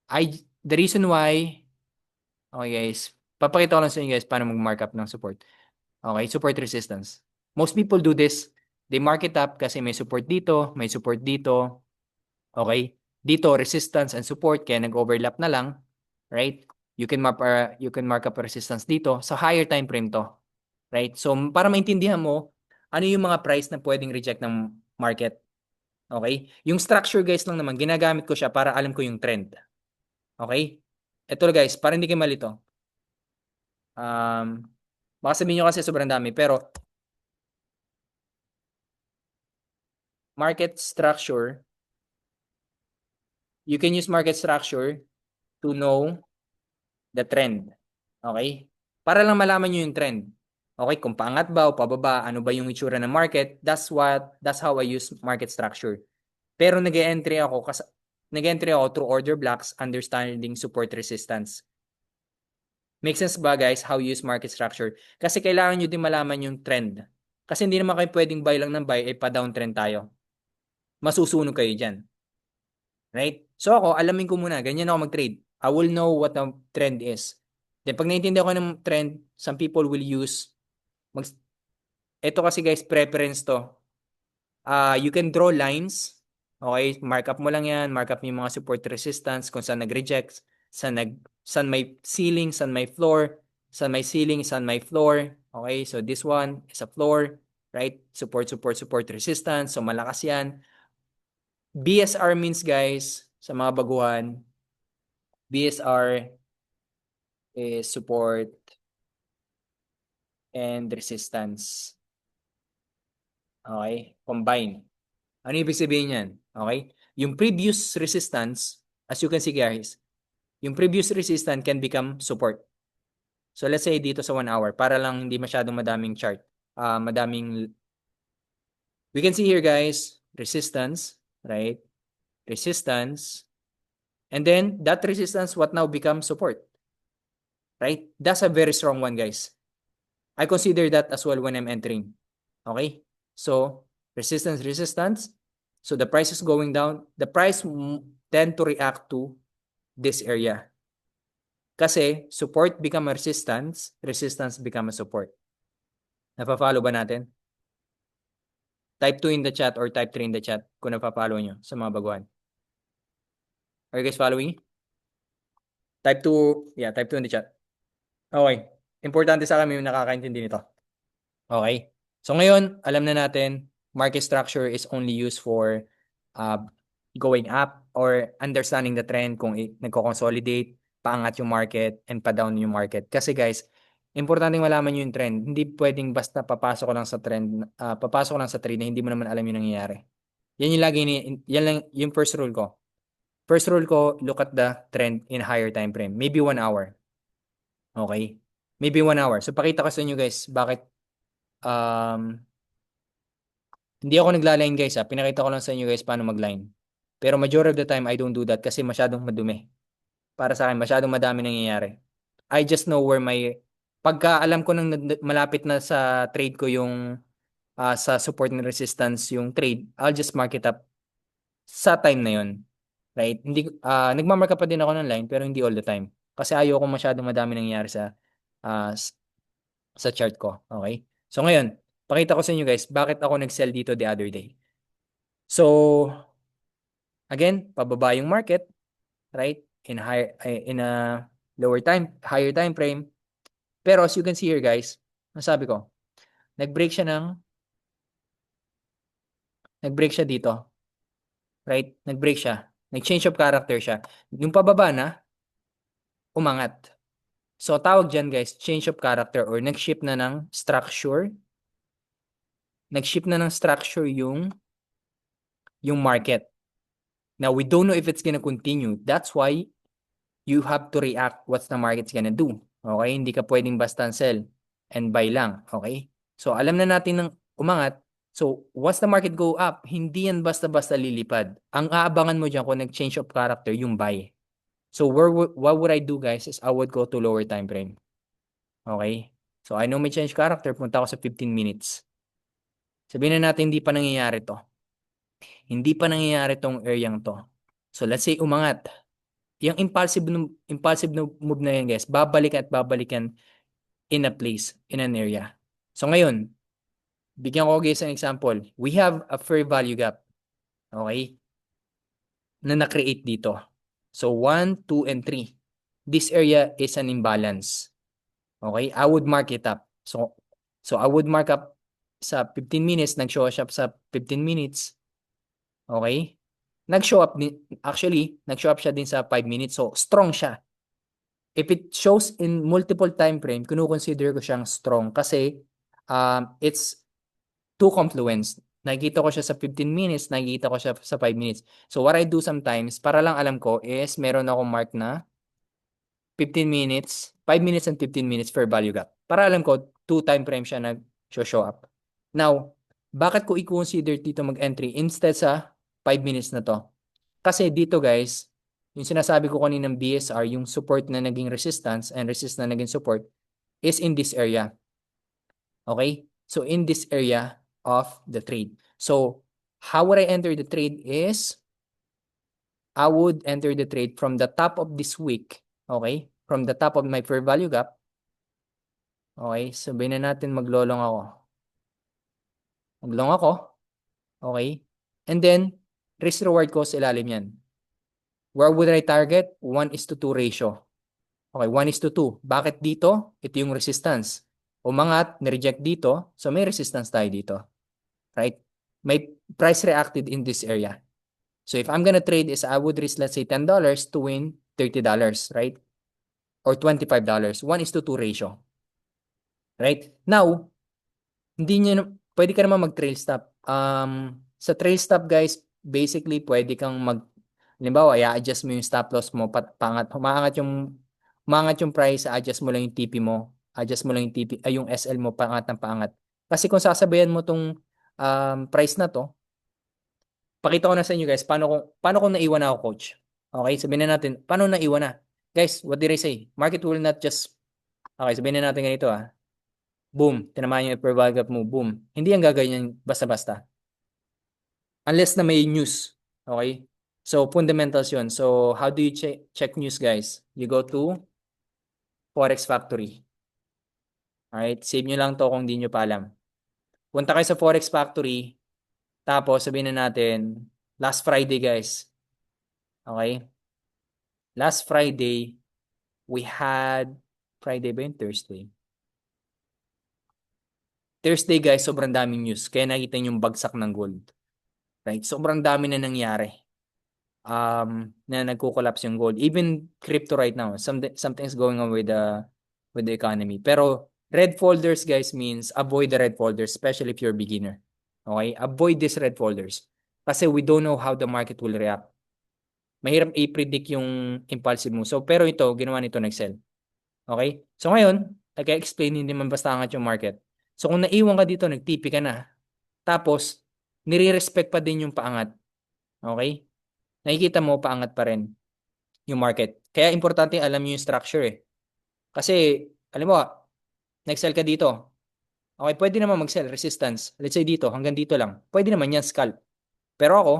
The reason why, okay guys, papakita ko lang sa inyo guys paano mag-mark up ng support. Okay, support resistance. Most people do this. They mark it up kasi may support dito, may support dito. Okay? Dito resistance and support kaya nag-overlap na lang, right? You can mark up resistance dito sa higher time frame to. Right? So, para maintindihan mo, ano yung mga price na pwedeng reject ng market. Okay? Yung structure guys lang naman, ginagamit ko siya para alam ko yung trend. Okay? Ito guys, para hindi kayo malito. Um, Baka sabihin nyo kasi sobrang dami, pero market structure, you can use market structure to know the trend. Okay? Para lang malaman nyo yung trend. Okay, kung paangat ba o pababa, ano ba yung itsura ng market, that's how I use market structure. Pero nag-entry ako through order blocks, understanding support resistance. Make sense ba guys how you use market structure? Kasi kailangan nyo din malaman yung trend. Kasi hindi naman kayo pwedeng buy lang ng buy, pa-downtrend tayo. Masusunog kayo dyan. Right? So ako, alamin ko muna, ganyan ako mag-trade. I will know what the trend is. Then pag naintindihan ko ng trend, some people will use, ito kasi guys, preference to. You can draw lines. Okay, mark up mo lang yan, mark up mo yung mga support resistance, kung saan nag-reject, saan may ceiling, saan may floor, saan may ceiling, saan may floor. Okay, so this one is a floor, right? Support, support, support, resistance. So malakas yan. BSR means guys, sa mga baguhan, BSR is support and resistance. Okay, combine. Ano ibig sabihin yan? Okay? Yung previous resistance, as you can see guys, yung previous resistance can become support. So let's say dito sa 1 hour, para lang hindi masyadong madaming chart. We can see here guys, resistance, right? Resistance. And then that resistance, what now becomes support. Right? That's a very strong one guys. I consider that as well when I'm entering. Okay? So, resistance, resistance. So, the price is going down. The price tend to react to this area. Kasi, support become a resistance, resistance become a support. Napafollow ba natin? Type 2 in the chat or type 3 in the chat kung napafollow nyo sa mga baguhan. Are you guys following? Type 2, yeah, type 2 in the chat. Okay. Importante sa kami yung nakakaintindi nito. Okay. So ngayon, alam na natin, market structure is only used for going up or understanding the trend kung nagko-consolidate, paangat yung market, and pa-down yung market. Kasi guys, importante malaman yung trend. Hindi pwedeng basta papasok ko lang sa trend, papasok ko lang sa trade na hindi mo naman alam yung nangyayari. Yan yung lagi yan lang yung first rule ko. First rule ko, look at the trend in higher time frame. Maybe 1 hour. Okay? Maybe 1 hour. So pakita ko sa inyo guys, bakit hindi ako nagla-line guys ha. Pinakita ko lang sa inyo guys paano mag-line. Pero majority of the time, I don't do that kasi masyadong madumi. Para sa akin, masyadong madami nangyayari. I just know where pagka alam ko nang malapit na sa trade ko yung sa support and resistance yung trade, I'll just mark it up sa time na yun. Right? Hindi, nagmamark up pa din ako ng line pero hindi all the time. Kasi ayoko masyadong madami nangyayari sa chart ko. Okay? So ngayon, pakita ko sa inyo guys, bakit ako nag-sell dito the other day. So, again, pababa yung market, right? In a higher time frame. Pero as you can see here guys, nasabi ko, nag-break siya dito. Right? Nag-break siya. Nag-change of character siya. Yung pababa na, umangat. So, tawag dyan guys, change of character or nag-shift na ng structure. Nag-shift na ng structure yung market. Now, we don't know if it's gonna continue. That's why you have to react what's the market's gonna do. Okay? Hindi ka pwedeng basta sell and buy lang. Okay? So, alam na natin ng umangat. So, once the market go up, hindi yan basta-basta lilipad. Ang aabangan mo dyan kung nag-change of character, yung buy. So, what would I do guys is I would go to lower time frame. Okay? So, I know may change character. Punta ako sa 15 minutes. Sabihin na natin hindi pa nangyayari to. Hindi pa nangyayari tong area to. So, let's say umangat. Yung impulsive move na yan guys, babalikan at babalikan in a place, in an area. So ngayon, bigyan ko guys ng example. We have a fair value gap. Okay? Na na-create dito. So 1, 2, and 3. This area is an imbalance. Okay? I would mark it up. So I would mark up sa 15 minutes, nag-show up sa 15 minutes. Okay? Nag-show up din, actually, nag-show up siya din sa 5 minutes. So, strong siya. If it shows in multiple time frame, kino-consider ko siyang strong kasi it's two confluence. Nakikita ko siya sa 15 minutes, nakikita ko siya sa 5 minutes. So what I do sometimes, para lang alam ko, is meron akong mark na 15 minutes, 5 minutes and 15 minutes for value gap. Para alam ko, two time frame siya nag-show up. Now, bakit ko i-consider dito mag-entry instead sa 5 minutes na to? Kasi dito guys, yung sinasabi ko kaninang BSR, yung support na naging resistance and resistance na naging support is in this area. Okay? So in this area of the trade. So how would I enter the trade is I would enter the trade from the top of this week. Okay? From the top of my fair value gap. Okay? Sabihin na natin maglolong ako. Maglong ako. Okay? And then, risk reward ko sa ilalim yan. Where would I target? 1:2 ratio. Okay, 1:2. Bakit dito? Ito yung resistance. Umangat, nireject dito. So may resistance tayo dito. Right? May price reacted in this area. So if I'm gonna trade is I would risk let's say $10 to win $30, right? Or $25. 1:2 ratio. Right? Now, hindi nyo, pwede ka naman mag-trail stop. Sa trail stop guys, basically pwede kang halimbawa, i-adjust mo yung stop loss mo, umangat yung price, adjust mo lang yung TP mo, adjust mo lang yung TP, yung SL mo, pangat ng pangat. Kasi kung sasabayan mo tong price na to, pakita ko na sa inyo guys, paano kung naiwan na ako, coach? Okay, sabihin na natin, paano naiwan na? Guys, what did I say? Market will not just, okay, sabihin na natin ganito boom, tinamaan yung upper value gap mo, boom. Hindi yan gaganyan basta-basta. Unless na may news. Okay? So, fundamentals yun. So, how do you check news, guys? You go to Forex Factory. Alright? Save nyo lang to kung di nyo pa alam. Punta kayo sa Forex Factory. Tapos, sabihin na natin, last Friday, guys. Okay? Last Friday, we had, Friday ba yun? Thursday. Thursday, guys, sobrang daming news. Kaya nakita nyo yung bagsak ng gold. Right? Sobrang dami na nangyari. Na nagko-collapse yung gold. Even crypto right now, something's going on with the economy. Pero red folders guys means avoid the red folders, especially if you're a beginner. Okay? Avoid these red folders. Kasi we don't know how the market will react. Mahirap i-predict yung impulsive move. So, pero ito, ginawa nito nag-sell. Okay? So ngayon, nag-explain hindi man basta angat yung market. So kung naiwan ka dito, nag-TP ka na. Tapos, nire-respect pa din yung paangat. Okay? Nakikita mo, paangat pa rin yung market. Kaya importante alam niyo yung structure eh. Kasi, alam mo, nag-sell ka dito. Okay, pwede naman mag-sell, resistance. Let's say dito, hanggang dito lang. Pwede naman yan, scalp. Pero ako,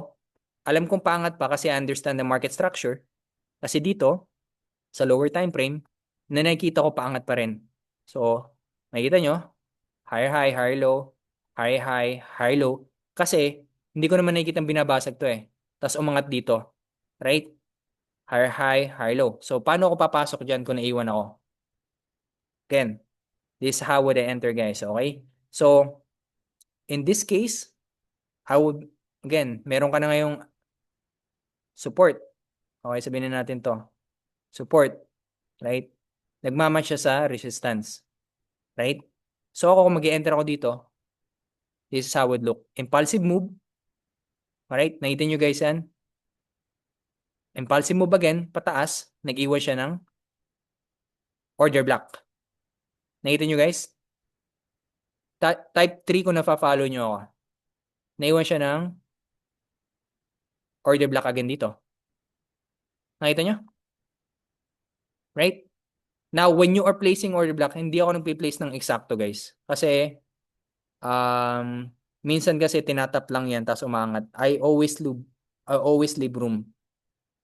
alam kong paangat pa kasi I understand the market structure. Kasi dito, sa lower time frame, na nakikita ko paangat pa rin. So, makikita nyo, higher high, higher low, higher high, higher low. Kasi, hindi ko naman nakikita binabasag to eh. Tapos umangat dito. Right? Higher high, higher low. So, paano ako papasok dyan kung naiwan ako? Again, this is how would I enter, guys. Okay? So, in this case, I would, again, meron ka na ngayong support. Okay, sabihin na natin to. Support. Right? Nagmamatch siya sa resistance. Right? So, ako kung mag-enter ako dito, this is how it would look. Impulsive move. Alright? Nakita nyo guys yan? Impulsive move again, pataas. Nag-iwan siya ng order block. Nakita nyo guys? Type 3 kung nafa-follow nyo ako. Naiwan siya ng order block again dito. Nakita nyo? Right? Now, when you are placing order block, hindi ako nagpi-place ng eksakto guys. Kasi, minsan kasi tinatap lang yan, tapos umangat. I always leave room.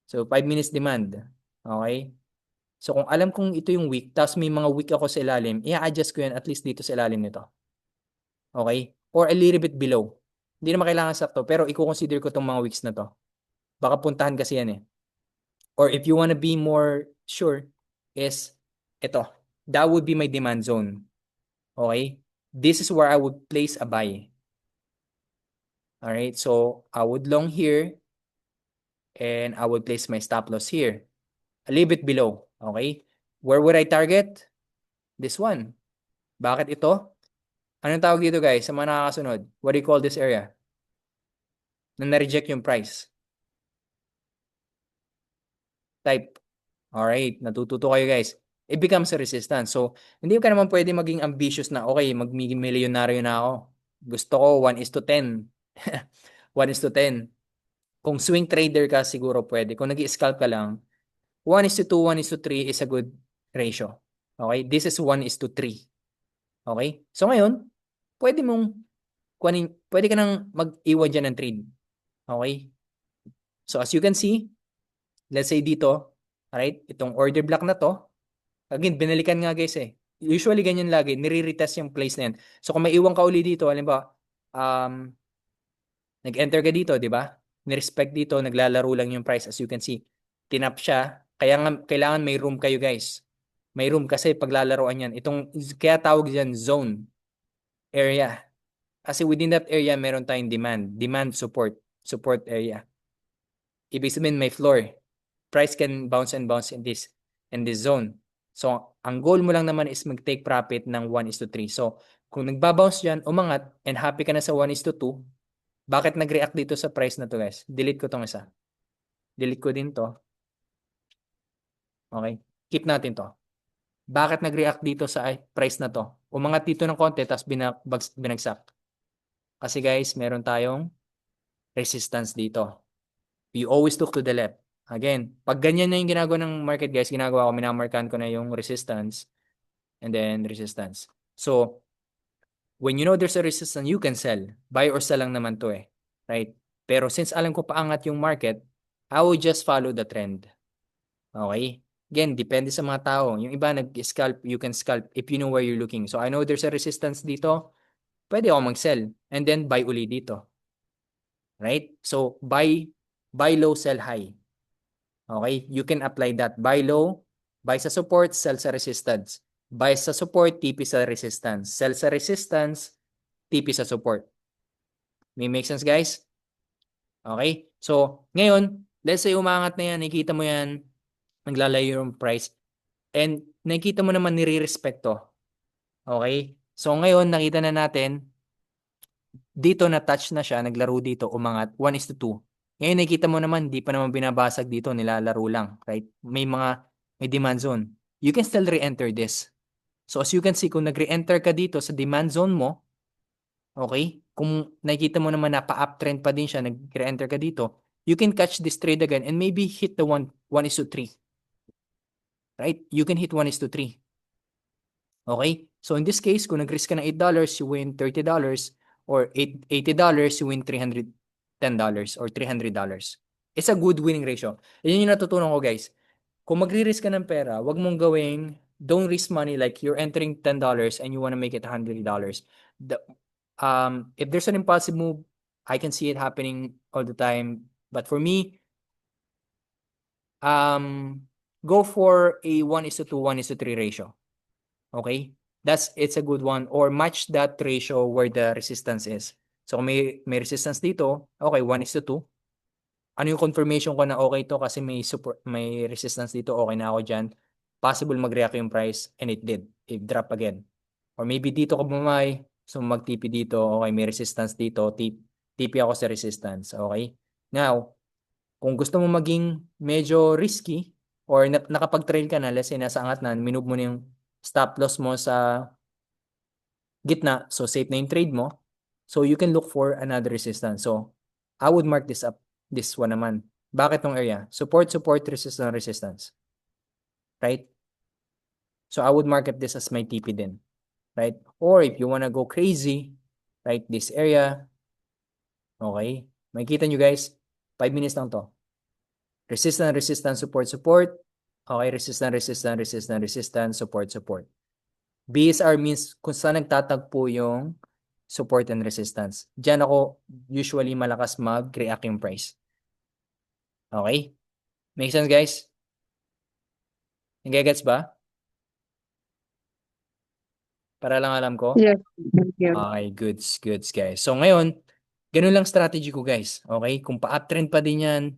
So, 5 minutes demand. Okay? So, kung alam kong ito yung week, tapos may mga week ako sa ilalim, i-adjust ko yan at least dito sa ilalim nito. Okay? Or a little bit below. Hindi naman kailangan sakto, pero i-consider ko itong mga weeks na to. Baka puntahan kasi yan eh. Or if you wanna be more sure, is ito. That would be my demand zone. Okay? This is where I would place a buy. Alright, so I would long here and I would place my stop loss here. A little bit below. Okay? Where would I target? This one. Bakit ito? Anong tawag dito guys sa mga nakakasunod? What do you call this area? Na na-reject yung price. Type. Alright, natututo kayo guys. It becomes a resistance. So, hindi ka naman pwede maging ambitious na, okay, mag-milyonaryo na ako. Gusto ko 1:10. 1:10. Kung swing trader ka, siguro pwede. Kung nag-scalp ka lang, 1:2, 1:3 is a good ratio. Okay? This is 1:3. Okay? So ngayon, pwede mong pwede ka nang mag-iwan dyan ng trade. Okay? So as you can see, let's say dito, alright, itong order block na to, again, binalikan nga guys eh. Usually ganyan lagi, nire-retest yung place na yan. So kung may iwan ka uli dito, halimbawa, nag-enter ka dito, di ba? Nirespect dito, naglalaro lang yung price as you can see. Tinap siya, kaya nga, kailangan may room kayo guys. May room kasi paglalaroan yan. Kaya tawag dyan zone area. Kasi within that area, meron tayong demand, support area. Ibig sabihin may floor. Price can bounce and bounce in this zone. So, ang goal mo lang naman is mag-take profit ng 1:3. So, kung nagbabounce dyan, umangat, and happy ka na sa 1:2, bakit nag-react dito sa price na to guys? Delete ko tong isa. Delete ko din to. Okay? Keep natin to. Bakit nag-react dito sa price na to? Umangat dito ng konti, tapos binagsak. Kasi guys, meron tayong resistance dito. You always look to the left. Again, pag ganyan na yung ginagawa ng market guys, ginagawa ko, minamarkan ko na yung resistance and then resistance. So, when you know there's a resistance, you can sell. Buy or sell lang naman to eh. Right? Pero since alam ko paangat yung market, I will just follow the trend. Okay? Again, depende sa mga tao. Yung iba nag-scalp, you can scalp if you know where you're looking. So, I know there's a resistance dito, pwede ako mag-sell and then buy uli dito. Right? So, buy low, sell high. Okay? You can apply that. Buy low, buy sa support, sell sa resistance. Buy sa support, TP sa resistance. Sell sa resistance, TP sa support. May make sense, guys? Okay? So, ngayon, let's say umangat na yan, nakikita mo yan, naglalayo yung price, and nakikita mo naman nire-respect to. Okay? So, ngayon, nakita na natin, dito na-touch na siya, naglaro dito, umangat, 1:2. Ngayon, nakikita mo naman, di pa naman binabasag dito, nilalaro lang, right? May demand zone. You can still re-enter this. So, as you can see, kung nag-re-enter ka dito sa demand zone mo, okay, kung nakikita mo naman na pa-uptrend pa din siya, nag-re-enter ka dito, you can catch this trade again and maybe hit the 1:3. Right? You can hit 1:3. Okay? So, in this case, kung nag-risk ka ng $8, you win $30, or $80, you win $310 or $300. It's a good winning ratio. Yun yung natutunan ko, guys. Kung magre-risk ka ng pera, wag mong gawing, don't risk money like you're entering $10 and you want to make it $100. If there's an impulsive move, I can see it happening all the time. But for me, go for a 1:2, 1:3 ratio. Okay? It's a good one. Or match that ratio where the resistance is. So, kung may resistance dito, okay, 1:2. Ano yung confirmation ko na okay to kasi may resistance dito, okay na ako dyan. Possible mag-react yung price and it did. It drop again. Or maybe dito ko bumay, so mag-TP dito, okay, may resistance dito, TP ako sa resistance, okay? Now, kung gusto mo maging medyo risky or nakapag-trail ka na, let's say nasa angat na, minove mo na yung stop loss mo sa gitna, so safe na yung trade mo, so you can look for another resistance. So, I would mark this up. This one naman. Bakit tong area? Support, resistance, resistance. Right? So, I would mark up this as my TP din. Right? Or if you wanna go crazy, right, this area, okay, makikita nyo guys, 5 minutes lang to. Resistance, resistance, support. Okay, resistance, support. BSR means kung saan nagtatagpo yung support and resistance. Diyan ako usually malakas mag-react yung price. Okay? Make sense, guys? Nagigets ba? Para lang alam ko? Yes, thank you. Okay, goods, guys. So, ngayon, ganun lang strategy ko, guys. Okay? Kung pa-uptrend pa din yan,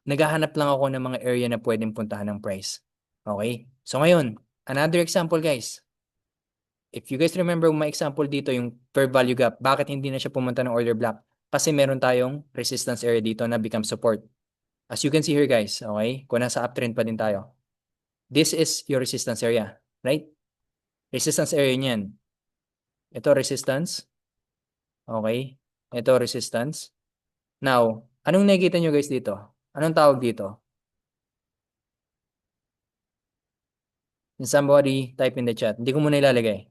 naghahanap lang ako ng mga area na pwedeng puntahan ng price. Okay? So ngayon, another example guys. If you guys remember my example dito, yung fair value gap, bakit hindi na siya pumunta ng order block? Kasi meron tayong resistance area dito na become support. As you can see here guys, okay? Kung nasa uptrend pa din tayo. This is your resistance area, right? Resistance area niyan. Ito resistance. Okay? Ito resistance. Now, anong nakikita nyo guys dito? Anong tawag dito? Can somebody type in the chat? Hindi ko muna ilalagay.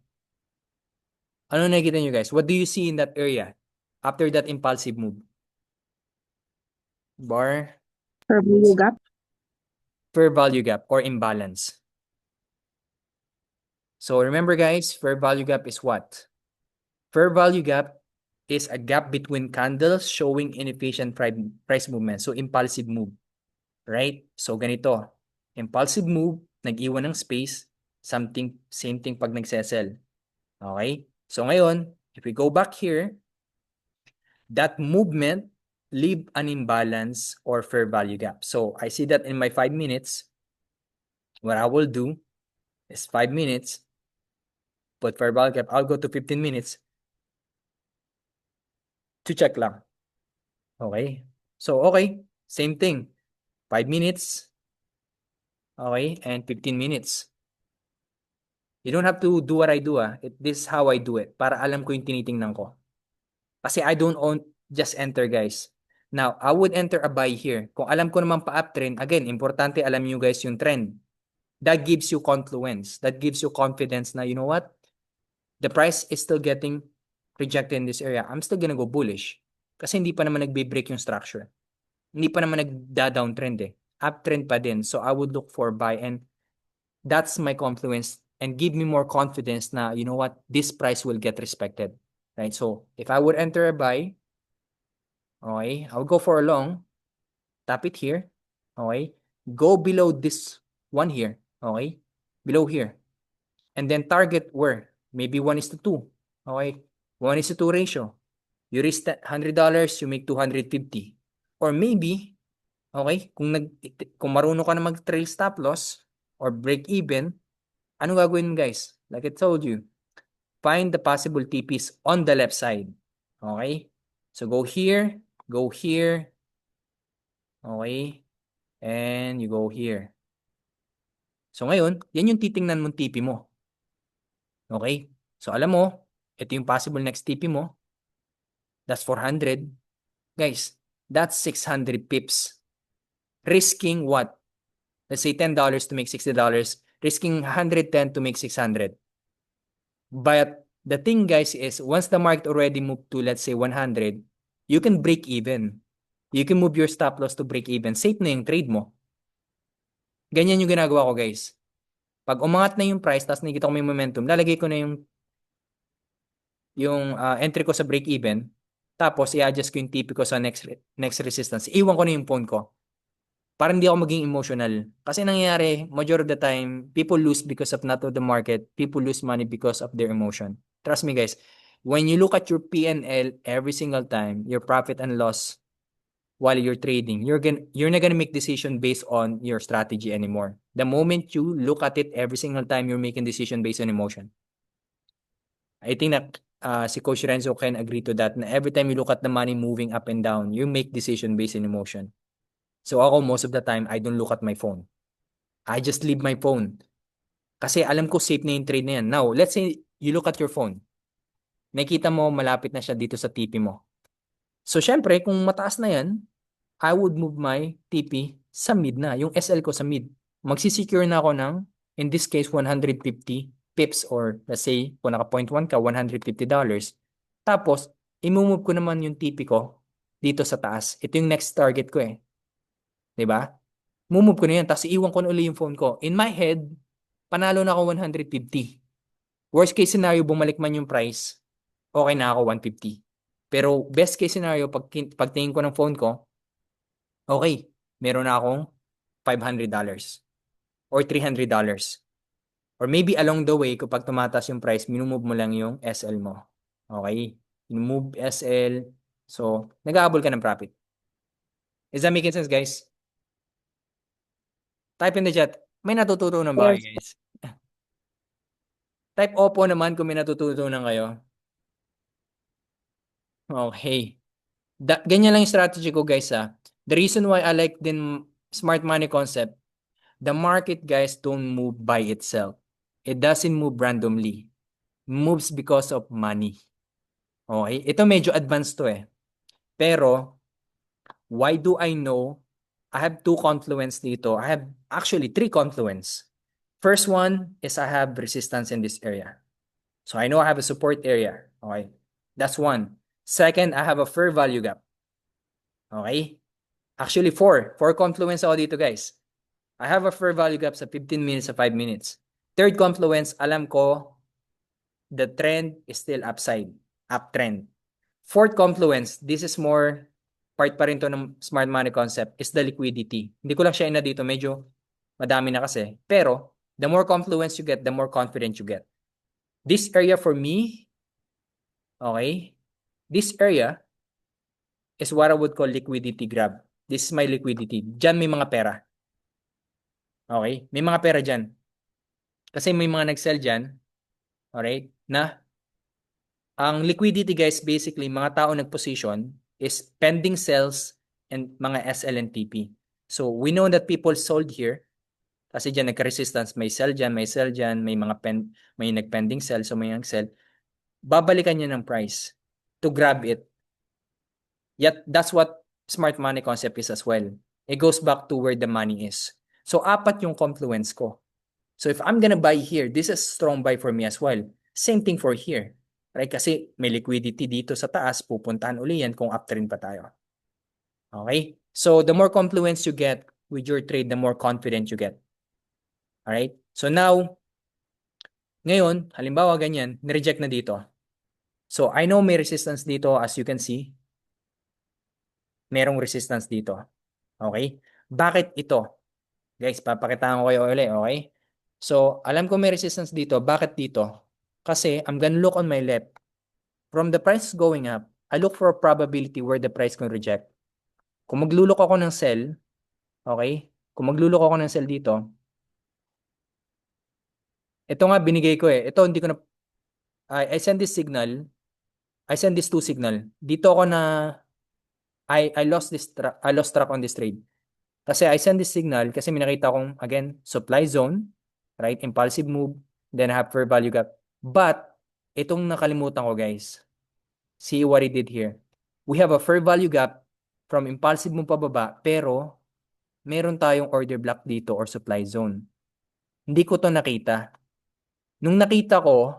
Anong nakikita nyo guys? What do you see in that area after that impulsive move? Bar, Fair value gap. fair value gap or imbalance. So remember guys, fair value gap is what? Fair value gap is a gap between candles showing inefficient price movement. So impulsive move. Right? So ganito. Impulsive move, nag-iwan ng space, something, same thing pag nagsesell. Okay? So ngayon, if we go back here, that movement leave an imbalance or fair value gap. So I see that in my 5 minutes. What I will do is 5 minutes, put fair value gap. I'll go to 15 minutes to check lang. Okay? So, okay. Same thing. 5 minutes. Okay? And 15 minutes. You don't have to do what I do. This is how I do it. Para alam ko yung tinitingnan ko. Kasi I don't own just enter guys. Now, I would enter a buy here. Kung alam ko naman pa-uptrend, again, importante alam nyo guys yung trend. That gives you confluence. That gives you confidence na, you know what? The price is still getting rejected in this area. I'm still gonna go bullish. Kasi hindi pa naman nagbe-break yung structure. Hindi pa naman nagda-downtrend eh. Uptrend pa din. So, I would look for buy and that's my confluence and give me more confidence na, you know what? This price will get respected. Right? So, if I would enter a buy, okay, I would go for a long, tap it here, okay, go below this one here, okay, below here, and then target where? Maybe 1:2, okay, 1:2 ratio. You risk $100, you make 250. Or maybe, okay, kung marunong ka na mag-trail stop loss or break even, ano gagawin guys? Like I told you, find the possible TPs on the left side. Okay? So go here, okay? And you go here. So ngayon, yan yung titingnan mong TP mo. Okay? So alam mo, ito yung possible next TP mo. That's 400. Guys, that's 600 pips. Risking what? Let's say $10 to make $60. Risking 110 to make 600. But the thing guys is, once the market already moved to let's say 100, you can break even. You can move your stop loss to break even. Safe na yung trade mo. Ganyan yung ginagawa ko guys. Pag umangat na yung price, tapos nakikita ko may momentum, lalagay ko na yung entry ko sa break even, tapos i-adjust ko yung TP ko sa next resistance. Iwan ko na yung phone ko. Para hindi ako maging emotional. Kasi nangyayari, majority of the time, people lose because of not of the market. People lose money because of their emotion. Trust me guys, when you look at your P&L every single time, your profit and loss while you're trading, you're not gonna make decision based on your strategy anymore. The moment you look at it every single time, you're making decision based on emotion. I think that si Coach Renzo can agree to that, na every time you look at the money moving up and down, you make decision based on emotion. So ako, most of the time, I don't look at my phone. I just leave my phone. Kasi alam ko safe na yung trade na yan. Now, let's say you look at your phone. Nakita mo, malapit na siya dito sa TP mo. So, syempre, kung mataas na yan, I would move my TP sa mid na. Yung SL ko sa mid. Magsisecure na ako ng, in this case, 150 pips or let's say, kung naka 0.1 ka, $150. Tapos, imumove ko naman yung TP ko dito sa taas. Ito yung next target ko eh. 'Di ba? Move ko na yan, tapos iiwan ko na uli yung phone ko. In my head, panalo na ako 150. Worst case scenario, bumalik man yung price, okay na ako 150. Pero best case scenario, pagtingin ko ng phone ko, okay, meron na akong $500 or $300. Or maybe along the way, kapag tumatas yung price, minumove mo lang yung SL mo. Okay? Move SL. So, nag-aabol ka ng profit. Is that making sense, guys? Type in the chat. May natututunan ba kayo, Yes. guys? Type opo naman kung may natututunan kayo. Okay. Ganyan lang yung strategy ko, guys, ah. The reason why I like din smart money concept, the market, guys, don't move by itself. It doesn't move randomly. Moves because of money. Okay? Ito medyo advanced to eh. Pero, why do I know? I have two confluence dito. I have actually three confluence. First one is I have resistance in this area. So I know I have a support area. Okay? That's one. Second, I have a fair value gap. Okay? Actually, four. Four confluence ako dito, guys. I have a fair value gap sa 15 minutes sa 5 minutes. Third confluence, alam ko the trend is still upside, uptrend. Fourth confluence, this is more part pa rin to ng smart money concept, is the liquidity. Hindi ko lang siya ina dito, medyo madami na kasi. Pero, the more confluence you get, the more confident you get. This area for me, okay, this area is what I would call liquidity grab. This is my liquidity. Diyan may mga pera. Okay? May mga pera dyan. Kasi may mga nag-sell dyan, alright, na ang liquidity, guys, basically, mga tao nag-position is pending sales and mga SL and TP. So, we know that people sold here kasi dyan nagka-resistance, may sell dyan, may sell dyan, may mga may nag-pending sell, so may nag-sell. Babalikan niya ng price to grab it. Yet, that's what smart money concept is as well. It goes back to where the money is. So, apat yung confluence ko. So, if I'm gonna buy here, this is strong buy for me as well. Same thing for here. Right? Kasi may liquidity dito sa taas, pupuntahan uli yan kung uptrend pa tayo. Okay? So, the more confluence you get with your trade, the more confident you get. Alright? So, now, ngayon, halimbawa ganyan, nireject na dito. So, I know may resistance dito as you can see. Merong resistance dito. Okay? Bakit ito? Guys, papakitaan ko kayo ulit, okay? So, alam ko may resistance dito. Bakit dito? Kasi, I'm gonna look on my left. From the price going up, I look for a probability where the price can reject. Kung maglulok ako ng sell, okay? Kung maglulok ako ng sell dito, ito nga binigay ko eh. Ito hindi ko na, I send this signal, I send this two signal. Dito ako na, I lost I lost track on this trade. Kasi I send this signal kasi may nakita kong, again, supply zone, right? Impulsive move, then I have fair value gap. But, itong nakalimutan ko, guys. See what it did here. We have a fair value gap from impulsive move pababa, pero meron tayong order block dito or supply zone. Hindi ko to nakita. Nung nakita ko,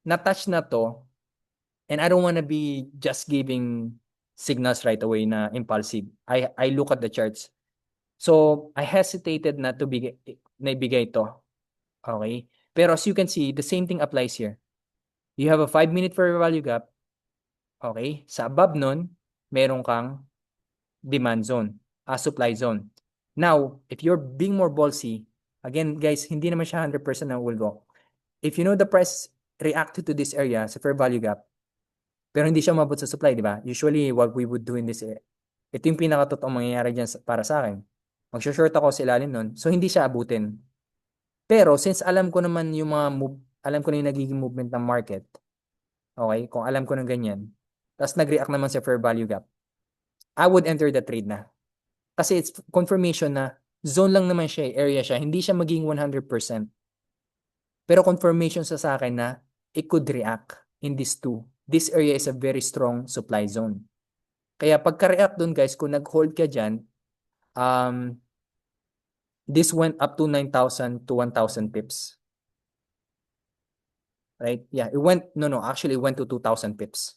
na-touch na to, and I don't wanna be just giving signals right away na impulsive. I look at the charts. So, I hesitated na to ibigay ito. Okay? Pero as you can see, the same thing applies here. You have a 5-minute fair value gap. Okay? Sa above nun, meron kang demand zone, supply zone. Now, if you're being more ballsy, again, guys, hindi naman siya 100% na will go. If you know the price reacted to this area sa fair value gap, pero hindi siya mabot sa supply, di ba? Usually, what we would do in this, ito yung pinakatotoong mangyayari dyan para sa akin. Mag-short ako sa ilalim nun. So, hindi siya abutin. Pero, since alam ko naman yung mga move, alam ko na yung nagiging movement ng market, okay, kung alam ko ng ganyan, tapos nag-react naman sa fair value gap, I would enter the trade na. Kasi it's confirmation na zone lang naman siya, area siya, hindi siya maging 100%. Pero confirmation sa akin na it could react in these two. This area is a very strong supply zone. Kaya pagka-react dun, guys, kung nag-hold ka dyan, this went up to 9,000 to 1,000 pips. Right? Yeah, it went, actually it went to 2,000 pips.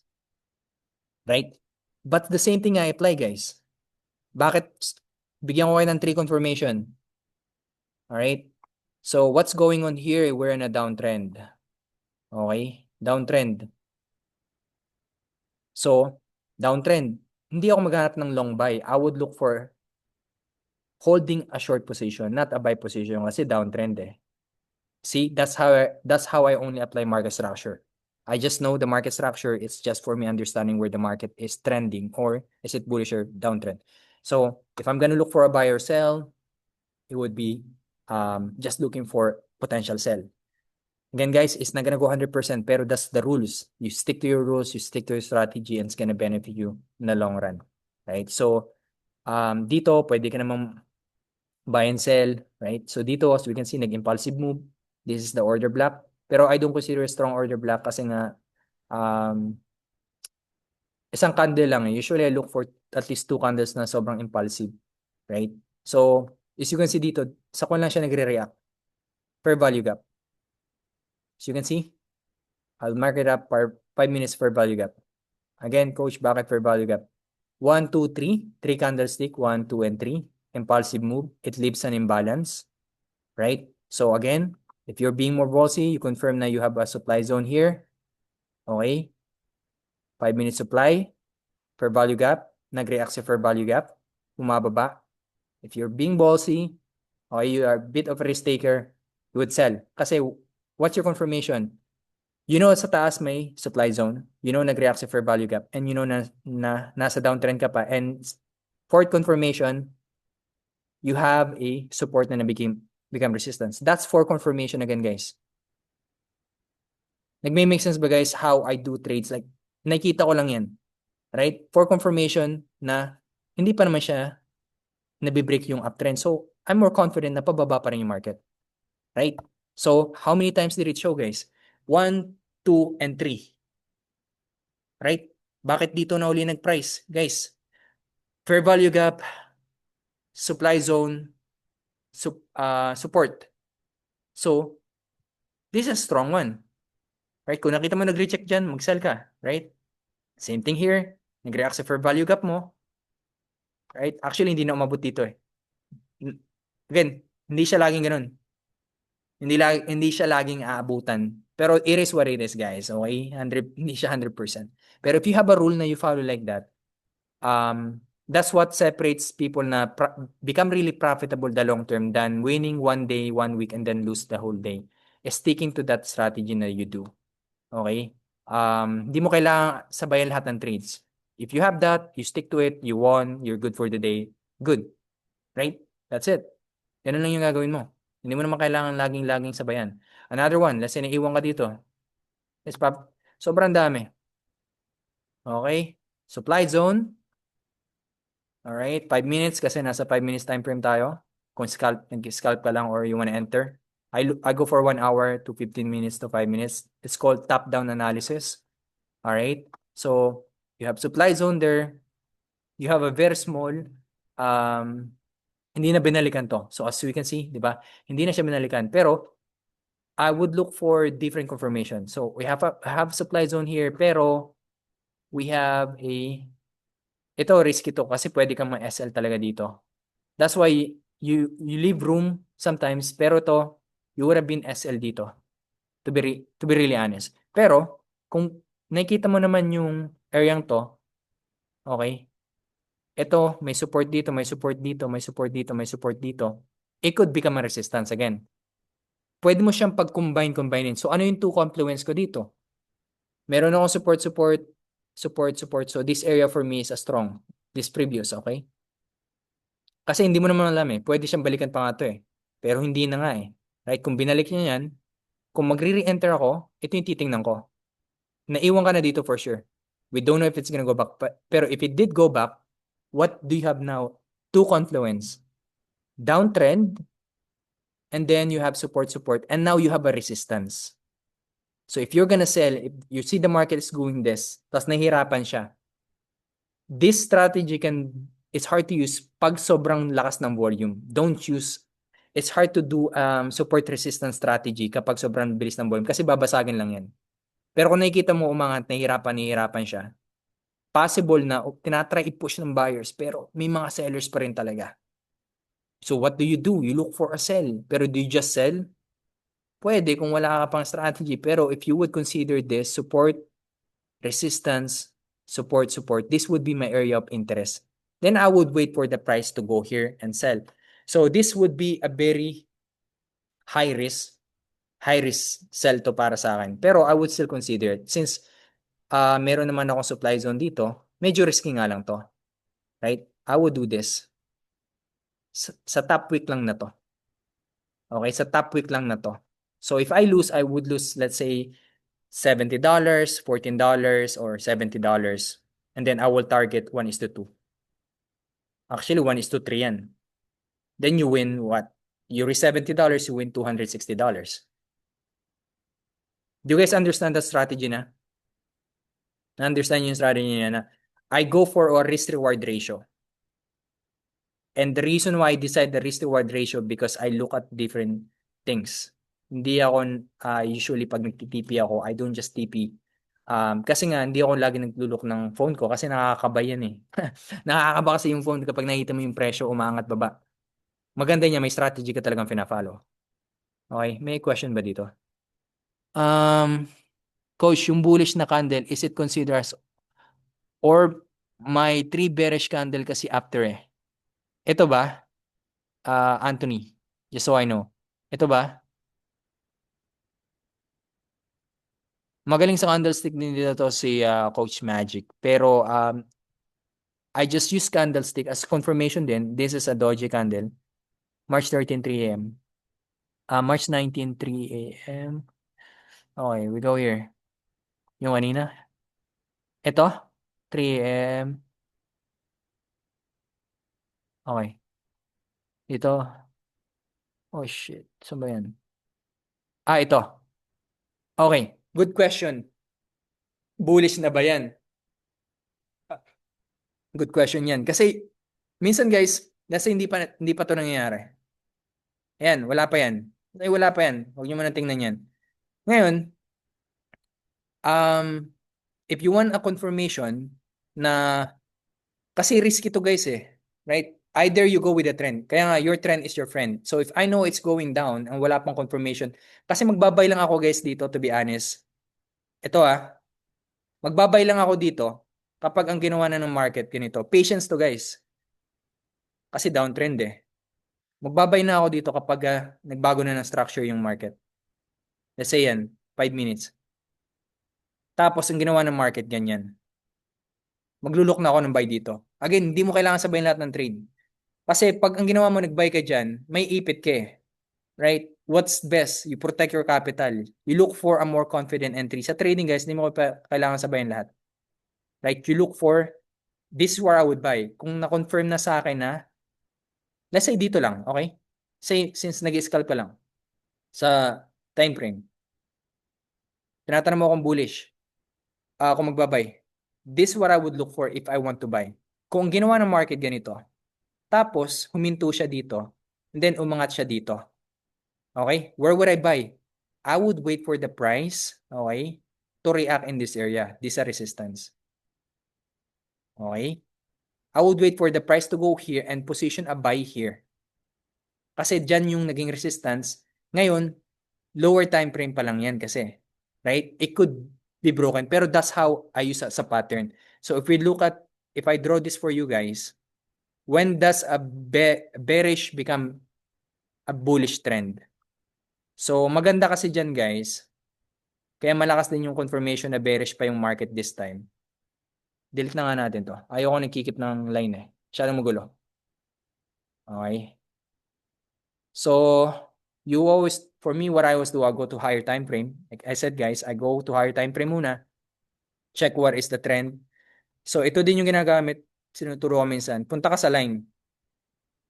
Right? But the same thing I apply, guys. Bakit? Bigyan ko kayo ng 3 confirmation. Alright? So, what's going on here? We're in a downtrend. Okay? Downtrend. So, downtrend. Hindi ako maghanap ng long buy. I would look for holding a short position, not a buy position kasi downtrend eh. See, that's how I only apply market structure. I just know the market structure. It's just for me understanding where the market is trending or is it bullish or downtrend. So, if I'm gonna look for a buy or sell, it would be just looking for potential sell. Again, guys, it's not gonna go 100%, pero that's the rules. You stick to your rules, you stick to your strategy, and it's gonna benefit you in the long run, right? So, dito, pwede ka namang buy and sell, right? So, dito, as we can see, nag-impulsive move. This is the order block. Pero I don't consider a strong order block kasi nga, isang candle lang. Usually, I look for at least 2 candles na sobrang impulsive, right? So, as you can see dito, sa kung lang siya nagre-react. Fair value gap. As you can see, I'll mark it up for 5 minutes fair value gap. Again, coach, bakit fair value gap? 1, 2, 3. 3 candlestick, 1, 2, and 3. Impulsive move. It leaves an imbalance, right? So again, if you're being more bossy, you confirm na you have a supply zone here. Okay? 5-minute supply. Fair value gap. Nag-react sa fair value gap. Bumababa. If you're being bossy, okay, you are a bit of a risk taker, you would sell. Kasi what's your confirmation? You know sa taas may supply zone. You know nag-react sa fair value gap. And you know na nasa downtrend ka pa. And fourth confirmation, you have a support na become resistance. That's for confirmation again, guys. Nagme-make sense ba, guys, how I do trades? Like, nakita ko lang yan. Right? For confirmation na hindi pa naman siya nabibreak yung uptrend. So, I'm more confident na pababa pa rin yung market. Right? So, how many times did it show, guys? 1, 2, and 3. Right? Bakit dito na uli nag-price? Guys, fair value gap, supply zone, support. So, this is a strong one. Right? Kung nakita mo nag-reject dyan, mag-sell ka. Right? Same thing here. Nag-react sa fair value gap mo. Right? Actually, hindi na umabot dito eh. Again, hindi siya laging ganun. Hindi siya laging aabutan. Pero it is what it is, guys. Okay? Hindi siya 100%. Pero if you have a rule na you follow like that, that's what separates people na become really profitable the long term than winning one day, 1 week, and then lose the whole day. Sticking to that strategy na you do. Okay? Hindi mo kailangan sabayan lahat ng trades. If you have that, you stick to it, you won, you're good for the day, good. Right? That's it. Ganun lang yung gagawin mo. Hindi mo naman kailangan laging sabayan. Another one, let's say naiwan ka dito. Sobrang dami. Okay? Supply zone. Alright, 5 minutes kasi nasa 5 minutes time frame tayo. Kung nag-scalp ka lang or you wanna enter. I go for 1 hour to 15 minutes to 5 minutes. It's called top-down analysis. Alright? So, you have supply zone there. You have a very small, hindi na binalikan to. So, as we can see, di ba? Hindi na siya binalikan. Pero, I would look for different confirmation. So, we have supply zone here, pero we have ito risky to kasi pwede kang ma-SL talaga dito. That's why you leave room sometimes, pero to you would have been SL dito. To be really honest. Pero kung nakikita mo naman yung area to, okay? Ito, may support dito, may support dito, may support dito, may support dito. It could become a resistance again. Pwede mo siyang combine. So, ano yung two confluence ko dito? Meron akong support. So, this area for me is a strong. This previous, okay? Kasi hindi mo naman alam eh. Pwede siyang balikan pa nga to eh. Pero hindi na nga eh. Right? Kung binalik niya yan, kung magre-re-enter ako, ito yung titingnan ko. Naiwan ka na dito for sure. We don't know if it's gonna go back. Pero if it did go back, what do you have now? Two confluence. Downtrend, and then you have support, and now you have a resistance. So if you're gonna sell, if you see the market is going this, tapos nahihirapan siya, this strategy it's hard to use pag sobrang lakas ng volume. Don't use, it's hard to do support resistance strategy kapag sobrang bilis ng volume kasi babasagin lang yan. Pero kung nakikita mo umangat, nahihirapan siya, possible na tinatry i-push ng buyers pero may mga sellers pa rin talaga. So what do? You look for a sell. Pero do you just sell? Pwede kung wala ka pang strategy. Pero if you would consider this support, resistance, support, this would be my area of interest. Then I would wait for the price to go here and sell. So this would be a very high risk sell to para sa akin. Pero I would still consider it. Since meron naman akong supply zone dito, medyo risky nga lang to. Right? I would do this. Sa top week lang na to. Okay, sa top week lang na to. So if I lose, I would lose, let's say, $70, $14, or $70. And then I will target 1:2. Actually, 1:3 yan. Then you win what? You risk $70, you win $260. Do you guys understand the strategy na? Na-understand yung strategy niya na I go for a risk-reward ratio. And the reason why I decide the risk-reward ratio because I look at different things. Hindi ako, usually pag nag-TP ako, I don't just TP. Kasi nga, hindi ako lagi naglulok ng phone ko kasi nakakaba yan eh. Nakakaba kasi yung phone kapag nakita mo yung presyo, umaangat baba. Maganda niya, may strategy ka talagang fina-follow. Okay, may question ba dito? Coach, yung bullish na candle, is it considered as or may 3 bearish candle kasi after eh? Ito ba? Anthony, just so I know. Ito ba? Magaling sa candlestick din dito to si Coach Magic. Pero I just use candlestick as confirmation din. This is a doji candle. March 13, 3 a.m. March 19, 3 a.m. Okay, we go here. Yung kanina. Ito, 3 a.m. Okay. Ito. Oh shit. Saan ba yan? Ito. Okay. Good question. Bullish na ba yan? Good question yan. Kasi minsan guys, nasa hindi pa to nangyayari. Ayan, wala pa yan. Ay, wala pa yan. Huwag niyo muna tingnan yan. Ngayon, if you want a confirmation na, kasi risky to guys eh. Right? Either you go with the trend. Kaya nga, your trend is your friend. So if I know it's going down and wala pang confirmation, kasi magbabay lang ako guys dito to be honest. Ito magbabay lang ako dito kapag ang ginawa na ng market ganito. Patience to guys. Kasi downtrend eh. Magbabay na ako dito kapag nagbago na ng structure yung market. Let's say yan, 5 minutes. Tapos ang ginawa ng market ganyan. Maglulok na ako ng buy dito. Again, hindi mo kailangan sabayin lahat ng trade. Kasi pag ang ginawa mo nag-buy ka dyan, may ipit ka eh. Right? What's best? You protect your capital. You look for a more confident entry. Sa trading guys, hindi mo kailangan sabayin lahat. Right? You look for, this is where I would buy. Kung na-confirm na sa akin na, let's say dito lang, okay? Say, since nag-scalp ka lang sa time frame, tinatanong mo kung bullish, kung magbabay. This is what I would look for if I want to buy. Kung ginawa ng market ganito, tapos huminto siya dito, and then umangat siya dito. Okay? Where would I buy? I would wait for the price, okay, to react in this area. This is a resistance. Okay? I would wait for the price to go here and position a buy here. Kasi dyan yung naging resistance. Ngayon, lower time frame pa lang yan kasi. Right? It could be broken. Pero that's how I use sa pattern. So if we look at, if I draw this for you guys, when does a bearish become a bullish trend? So maganda kasi dyan guys. Kaya malakas din yung confirmation na bearish pa yung market this time. Delete na nga natin to. Ayoko nagkikip ng line eh. Masyadong magulo. Okay. So, you always, for me, what I always do, I go to higher time frame. Like I said, guys, I go to higher time frame muna. Check what is the trend. So, ito din yung ginagamit, sinuturo ko minsan. Punta ka sa line.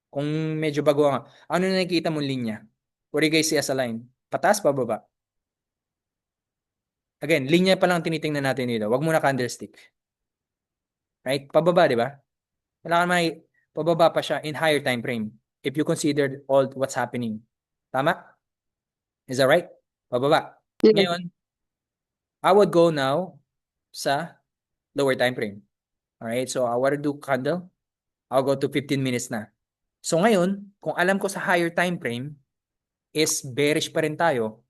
Kung medyo bago nga, ano na nakikita mong linya? What do you guys see as a line? Pataas, pababa? Again, linya pa lang tinitingnan natin dito. Wag muna candlestick. Right? Pababa, di ba? Kailangan may pababa pa siya in higher time frame if you consider all what's happening. Tama? Is that right? Pababa. Ngayon, I would go now sa lower time frame. Alright, so I want to do candle. I'll go to 15 minutes na. So ngayon, kung alam ko sa higher time frame is bearish pa rin tayo,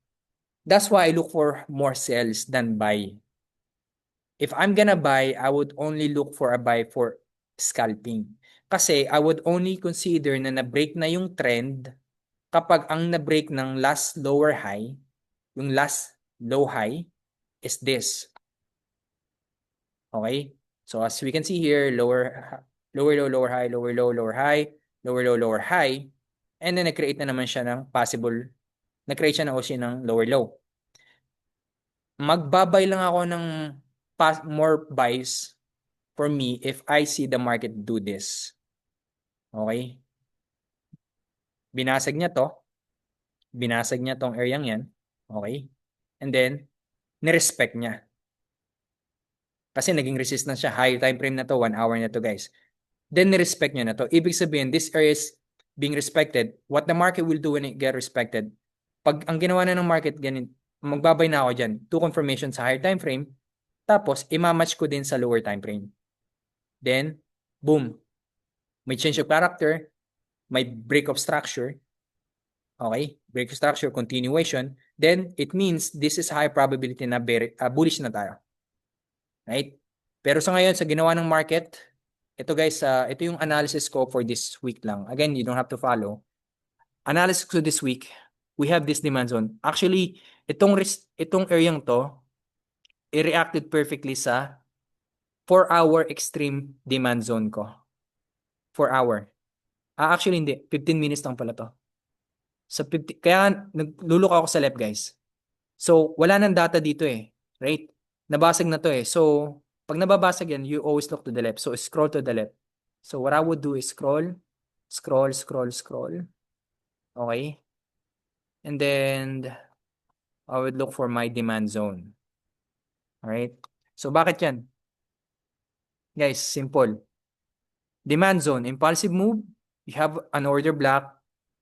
that's why I look for more sells than buy. If I'm gonna buy, I would only look for a buy for scalping. Kasi I would only consider na na-break na yung trend kapag ang na-break ng last lower high, yung last low high is this. Okay? So as we can see here, lower low, lower high, lower low, lower high, lower low, lower high. And then, nag-create na naman siya ng nag-create siya na aussi ng lower low. Magbabay lang ako ng more buys for me if I see the market do this. Okay? Binasag niya to. Binasag niya tong area yan. Okay? And then, nirespect niya. Kasi naging resistance siya. Higher time frame na to, 1 hour na to, guys. Then, nirespect niya na to. Ibig sabihin, this area is being respected. What the market will do when it get respected, pag ang ginawa na ng market, ganun, magbabay na ako dyan. 2 confirmations sa higher time frame. Tapos, imamatch ko din sa lower time frame. Then, boom. May change of character. May break of structure. Okay? Break of structure, continuation. Then, it means this is high probability na bullish na tayo. Right? Pero sa ngayon, sa ginawa ng market, ito guys, ito yung analysis ko for this week lang. Again, you don't have to follow. Analysis ko this week, we have this demand zone. Actually, itong area to, i-reacted perfectly sa 4-hour extreme demand zone ko. 4-hour. Actually, hindi. 15 minutes lang pala to. Kaya naglulok ako sa left, guys. So, wala nang data dito eh. Right? Nabasag na to eh. So, pag nababasag yan, you always look to the left. So, scroll to the left. So, what I would do is scroll. Okay? And then, I would look for my demand zone. Alright? So, bakit yan? Guys, simple. Demand zone, impulsive move, you have an order block,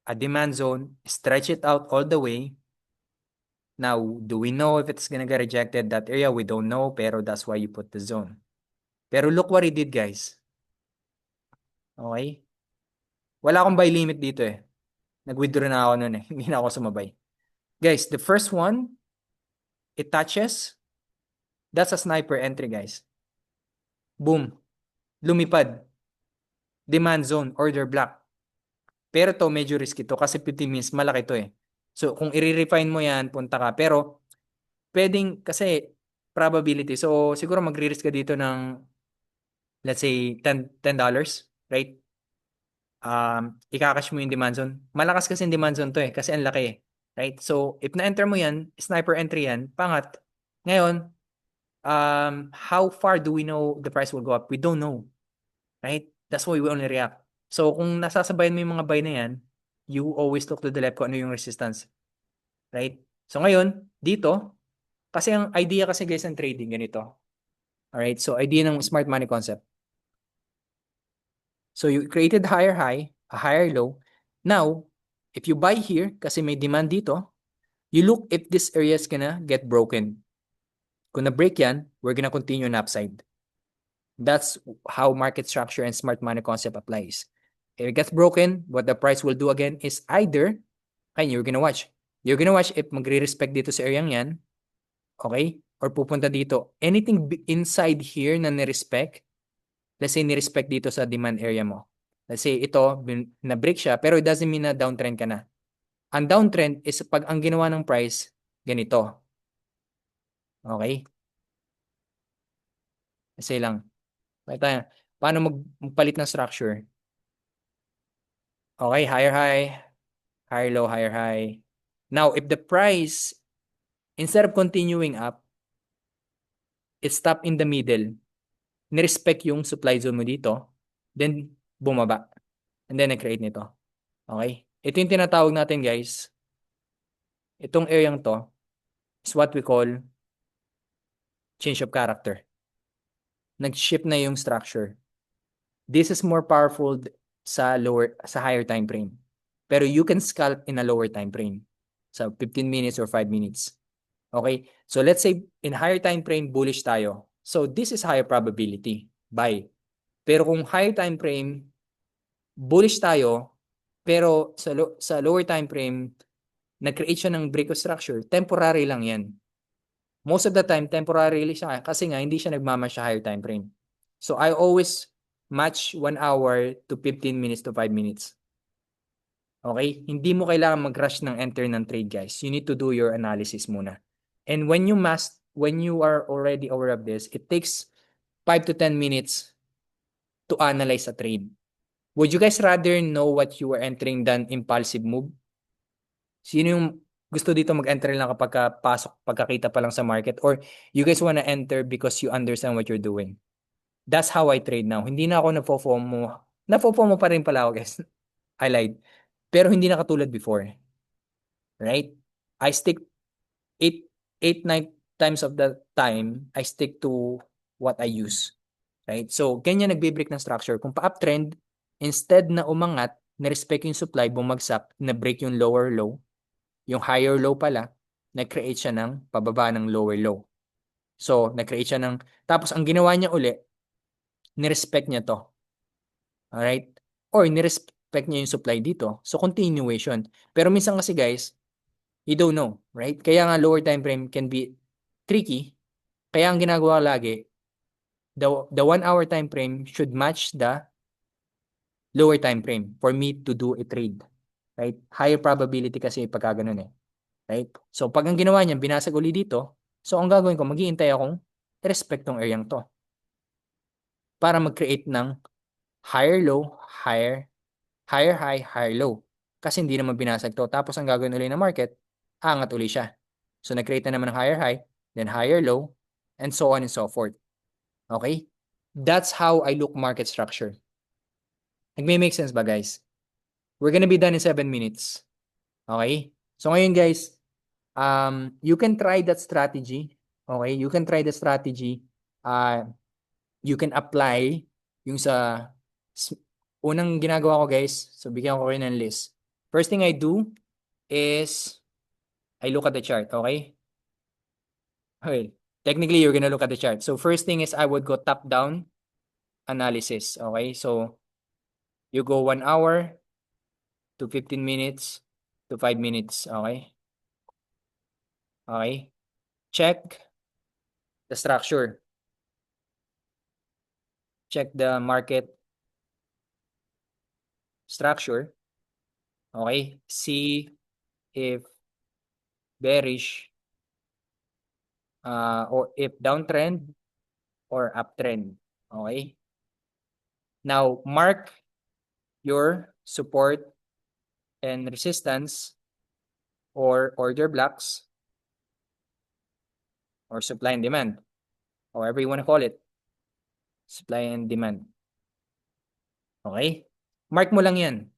a demand zone, stretch it out all the way. Now, do we know if it's gonna get rejected that area? We don't know, pero that's why you put the zone. Pero look what it did, guys. Okay? Wala akong buy limit dito eh. Nag-withdraw na ako nun eh. Hindi na ako sumabay. Guys, the first one, it touches. That's a sniper entry, guys. Boom. Lumipad. Demand zone, order block. Pero to medyo risky to kasi 50 minutes malaki to eh. So kung i-refine mo yan, punta ka. Pero pwedeng kasi probability. So siguro magre-risk ka dito ng let's say $10, right? Ikakash mo yung demand zone. Malakas kasi yung demand zone to eh kasi ang laki eh. Right? So if na-enter mo yan, sniper entry yan, pangat. Ngayon, how far do we know the price will go up? We don't know. Right? That's why we only react. So, kung nasasabayan mo yung mga buy na yan, you always look to the left kung ano yung resistance. Right? So, ngayon, dito, kasi ang idea kasi guys ng trading, ganito. Alright? So, idea ng smart money concept. So, you created higher high, a higher low. Now, if you buy here, kasi may demand dito, you look if this area is gonna get broken. Kung na-break yan, we're gonna continue on upside. That's how market structure and smart money concept applies. If it gets broken, what the price will do again is either, and you're gonna watch. You're gonna watch if magre-respect dito sa area yan, okay? Or pupunta dito. Anything inside here na ni-respect, let's say ni-respect dito sa demand area mo. Let's say ito, na-break siya, pero it doesn't mean na downtrend ka na. Ang downtrend is pag ang ginawa ng price, ganito. Okay? Let's say lang. Paano magpalit ng structure? Okay, higher high, higher low, higher high. Now, if the price, instead of continuing up, it stopped in the middle, nirespect yung supply zone mo dito, then bumaba. And then, nag-create nito. Okay? Ito yung tinatawag natin, guys. Itong area to is what we call change of character. Nag-shift na yung structure. This is more powerful sa higher time frame. Pero you can scalp in a lower time frame. So 15 minutes or 5 minutes. Okay? So let's say in higher time frame bullish tayo. So this is higher probability. Buy. Pero kung higher time frame bullish tayo, pero sa lower time frame nag-create siya ng break of structure, temporary lang 'yan. Most of the time temporarily siya kasi nga hindi siya nagmamatch sa higher time frame. So I always match 1 hour to 15 minutes to 5 minutes. Okay? Hindi mo kailangan mag-rush ng enter ng trade, guys. You need to do your analysis muna. And when you are already aware of this, it takes 5 to 10 minutes to analyze a trade. Would you guys rather know what you are entering than impulsive move? Sino yung gusto dito mag-enter lang kapag pasok, pagkakita pa lang sa market? Or you guys wanna enter because you understand what you're doing? That's how I trade now. Hindi na ako nafo-FOMO. Nafo-FOMO pa rin pala ako, guys. I lied. Pero hindi na katulad before. Right? I stick 8, 9 times of the time, I stick to what I use. Right? So, ganyan nagbe-break ng structure. Kung pa-uptrend, instead na umangat, na-respect yung supply, bumagsak, na-break yung lower low, yung higher low pala, nag-create siya ng pababa ng lower low. So, nag-create siya ng, tapos ang ginawa niya uli, ni-respect niya to. Alright? Or ni-respect niya yung supply dito. So, continuation. Pero minsan kasi guys, you don't know, right? Kaya nga lower time frame can be tricky. Kaya ang ginagawa lagi, the 1 hour time frame should match the lower time frame for me to do a trade. Right? Higher probability kasi pagka ganun eh. Right? So, pag ang ginawa niya, binasag uli dito, so ang gagawin ko, maghihintay akong i-respect tong area to. Para mag-create ng higher low, higher high, higher low. Kasi hindi naman binasag to. Tapos ang gagawin uli ng market, angat uli siya. So, nag-create na naman ng higher high, then higher low, and so on and so forth. Okay? That's how I look market structure. Nagme-make sense ba, guys? We're gonna be done in 7 minutes. Okay? So, ngayon, guys, you can try that strategy. Okay? You can try the strategy. You can apply yung sa unang ginagawa ko, guys. So, bigyan ko kayo ng list. First thing I do is I look at the chart, okay? Okay. Technically, you're gonna look at the chart. So, first thing is I would go top-down analysis, okay? So, you go 1 hour to 15 minutes to 5 minutes, okay? Okay? Check the structure. Check the market structure. Okay? See if bearish or if downtrend or uptrend. Okay? Now, mark your support and resistance or order blocks or supply and demand, however you want to call it. Supply and demand. Okay? Mark mo lang yan.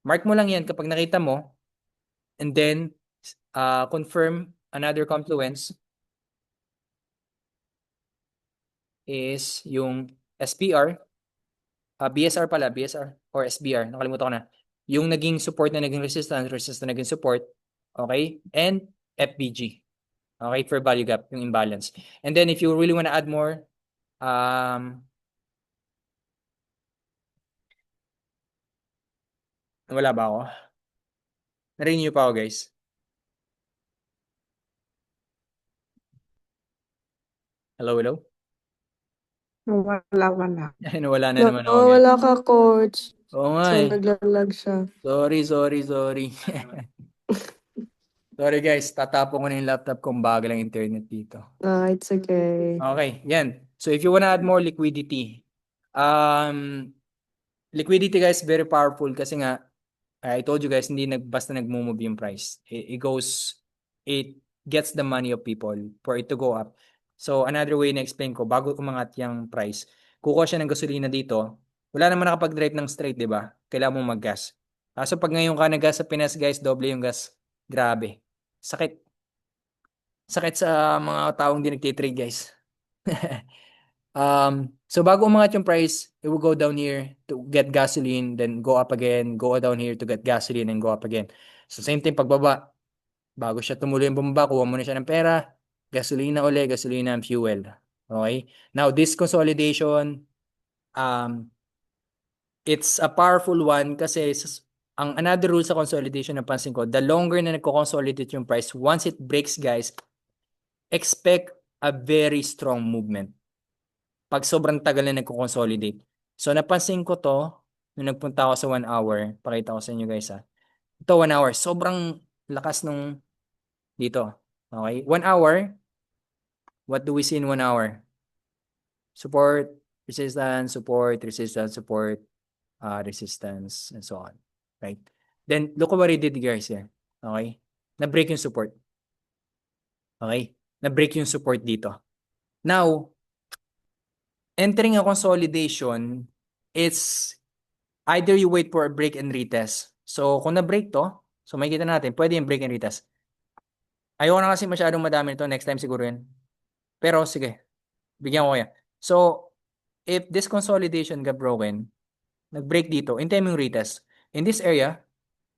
Mark mo lang yan kapag nakita mo, and then confirm another confluence is yung SPR, BSR pala, BSR or SBR, nakalimutan ko na. Yung naging support na naging resistance, resistance na naging support, okay? And FBG, okay, for value gap, yung imbalance. And then if you really want to add more, wala ba ako? Narinig niyo pa ako, guys? Hello, hello? Wala. Wala na naman ako, guys. Nawawala ka, coach. Oo nga So, eh. naglalag siya. Sorry. Sorry guys, tatapon ko na yung laptop kung bagal ang internet dito. It's okay. Okay, yan. So if you wanna add more liquidity, liquidity guys, very powerful kasi nga, I told you guys, hindi basta nagmo-move yung price. It gets the money of people for it to go up. So another way na explain ko, bago umangat yung price, kukuha siya ng gasolina dito, wala naman nakapag-drive ng straight, di ba? Kailangan mo mag-gas. So pag ngayon ka nag-gas sa Pinas guys, doble yung gas. Grabe. Sakit. Sakit sa mga taong di nagtitrade guys. So bago umangat yung price, it will go down here to get gasoline, then go up again, go down here to get gasoline, and go up again. So same thing pagbaba. Bago siya tumuloy yung bumaba, kuha muna siya ng pera, gasolina uli, gasolina and fuel. Okay? Now, this consolidation, it's a powerful one kasi ang another rule sa consolidation na pansin ko, the longer na nagko-consolidate yung price, once it breaks, guys, expect a very strong movement. Pag sobrang tagal na nagko-consolidate. So, napansin ko to, nung nagpunta ako sa 1 hour, pakita ko sa inyo guys ha. Ito 1 hour, sobrang lakas nung dito. Okay? 1 hour, what do we see in 1 hour? Support, resistance, support, resistance, support. resistance, and so on. Right? Then, look what he did guys here. Okay? Na-break yung support. Okay? Na-break yung support dito. Now, entering a consolidation, it's either you wait for a break and retest. So, kung na-break to, so makikita natin, pwede yung break and retest. Ayoko na kasi masyadong madami nito. Next time siguro yun. Pero, sige. Bigyan ko kaya. So, if this consolidation got broken, nag-break dito, hintayin mo yung retest. In this area,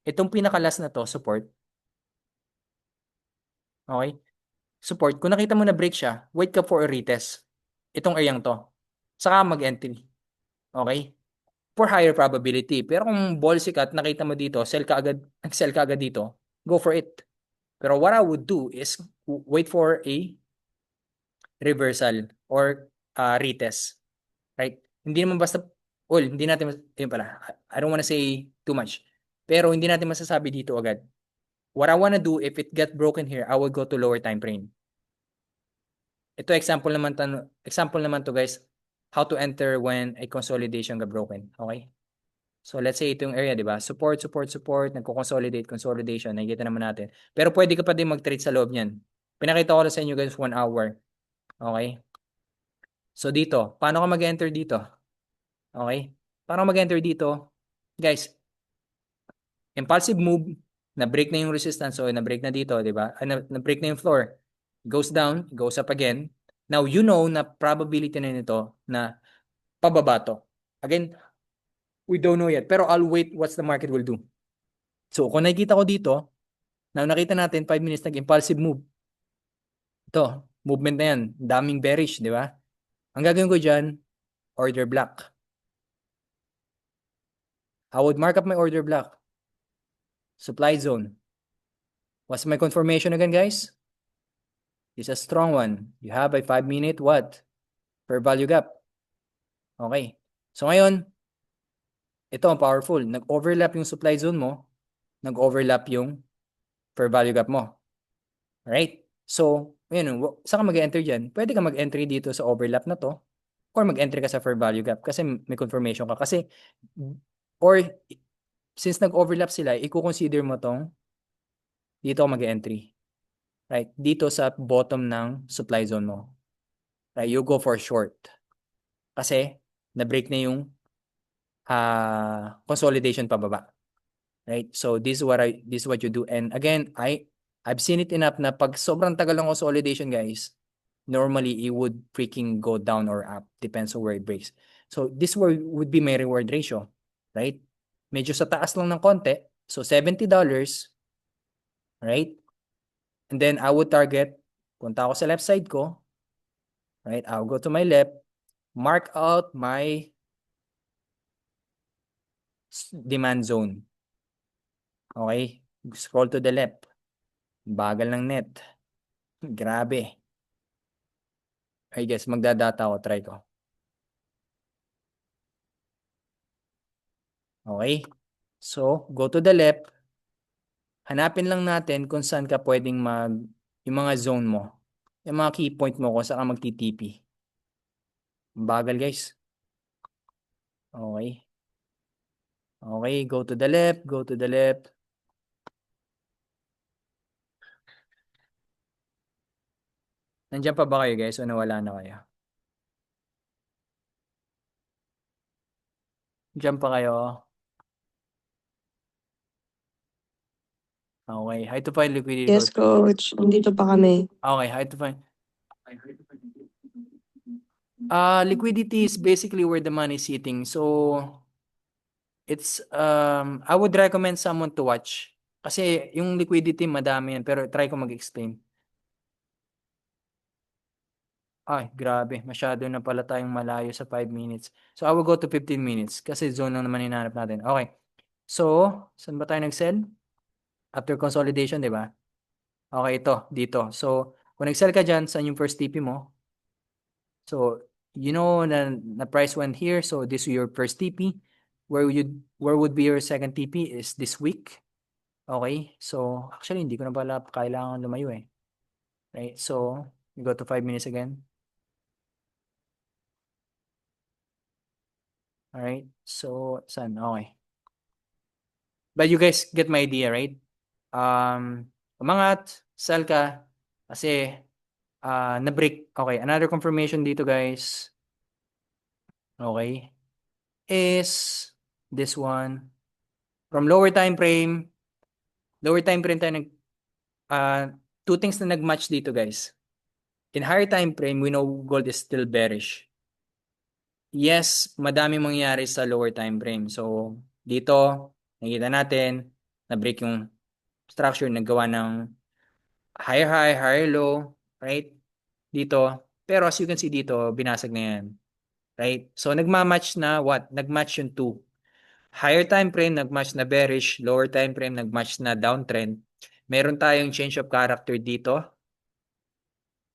itong pinakalas na to, support. Okay? Support. Kung nakita mo na break siya, wait ka for a retest. Itong area to. Saka mag-entry. Okay? For higher probability. Pero kung ball sikat, nakita mo dito, sell ka agad, sell ka agad dito, go for it. Pero what I would do is wait for a reversal or retest. Right? Hindi naman basta, hindi natin, yun pala, I don't wanna say too much. Pero hindi natin masasabi dito agad. What I wanna do, if it get broken here, I will go to lower time frame. Ito example naman to guys, how to enter when a consolidation got broken. Okay? So let's say ito yung area, di ba? Support, nagko-consolidate, consolidation, nakikita naman natin. Pero pwede ka pa din mag-trade sa loob niyan. Pinakita ko na sa inyo guys 1 hour. Okay? So dito, paano ka mag-enter dito? Okay? Paano mag-enter dito? Guys, impulsive move, na-break na yung resistance, so na-break na dito, di ba? Na-break na yung floor. Goes down, goes up again. Now, you know na probability na nito na pababa to. Again, we don't know yet. Pero I'll wait what the market will do. So, kung nakikita ko dito, na nakita natin 5 minutes nag-impulsive move. Ito, movement na yan. Daming bearish, di ba? Ang gagawin ko dyan, order block. I would mark up my order block. Supply zone. What's my confirmation again, guys? It's a strong one. You have a 5-minute what? Per value gap. Okay. So ngayon, ito ang powerful. Nag-overlap yung supply zone mo, nag-overlap yung per value gap mo. Alright? So, yun, saan ka mag-enter dyan? Pwede ka mag-entry dito sa overlap na to, or mag-entry ka sa fair value gap kasi may confirmation ka. Kasi, or since nag-overlap sila, i-consider mo tong dito ka mag-entry. Right? Dito sa bottom ng supply zone mo. Right? You go for short. Kasi, na-break na yung consolidation pababa. Right? So, this is what you do. And again, I've seen it enough na pag sobrang tagal ng consolidation, guys, normally it would freaking go down or up. Depends on where it breaks. So, this would be my reward ratio. Right? Medyo sa taas lang ng konti. So, $70. Right? And then, I would target, punta ako sa left side ko. Right? I'll go to my left. Mark out my demand zone. Okay? Scroll to the left. Bagal ng net. Grabe. I guess, magdadata ako. Try ko. Okay? So, go to the left. Hanapin lang natin kung saan ka pwedeng yung mga zone mo. Yung mga key point mo kung saan ka magti-TP. Bagal, guys. Okay. Okay, go to the left. Go to the left. Nandiyan pa ba kayo, guys? O nawala na kayo? Nandiyan pa kayo? Okay. How to find liquidity? Yes, coach. Nandito pa kami. Okay, how to find? Liquidity is basically where the money is sitting. So, it's, I would recommend someone to watch. Kasi yung liquidity, madami yan. Pero try ko mag-explain. Ay, grabe. Masyado na pala tayong malayo sa 5 minutes. So, I will go to 15 minutes. Kasi zone lang naman hinahanap natin. Okay. So, saan ba tayo nag-sell? After consolidation, di ba? Okay, ito. Dito. So, kung nag-sell ka dyan, saan yung first TP mo? So, you know na price went here. So, this is your first TP. Where would be your second TP is this week. Okay. So, actually, hindi ko na pala kailangan lumayo eh. Right. So, you go to 5 minutes again. Alright? So, saan? Okay. But you guys get my idea, right? Umangat, sell ka, kasi na-break. Okay, another confirmation dito, guys. Okay. Is this one. From lower time frame tayo two things na nag-match dito, guys. In higher time frame, we know gold is still bearish. Yes, madami mangyayari sa lower time frame. So, dito, nakita natin, na-break yung structure, naggawa ng higher high, higher low, right? Dito. Pero as you can see dito, binasag na yan. Right? So, nagmamatch na what? Nagmatch yung two. Higher time frame, nagmatch na bearish. Lower time frame, nagmatch na downtrend. Meron tayong change of character dito.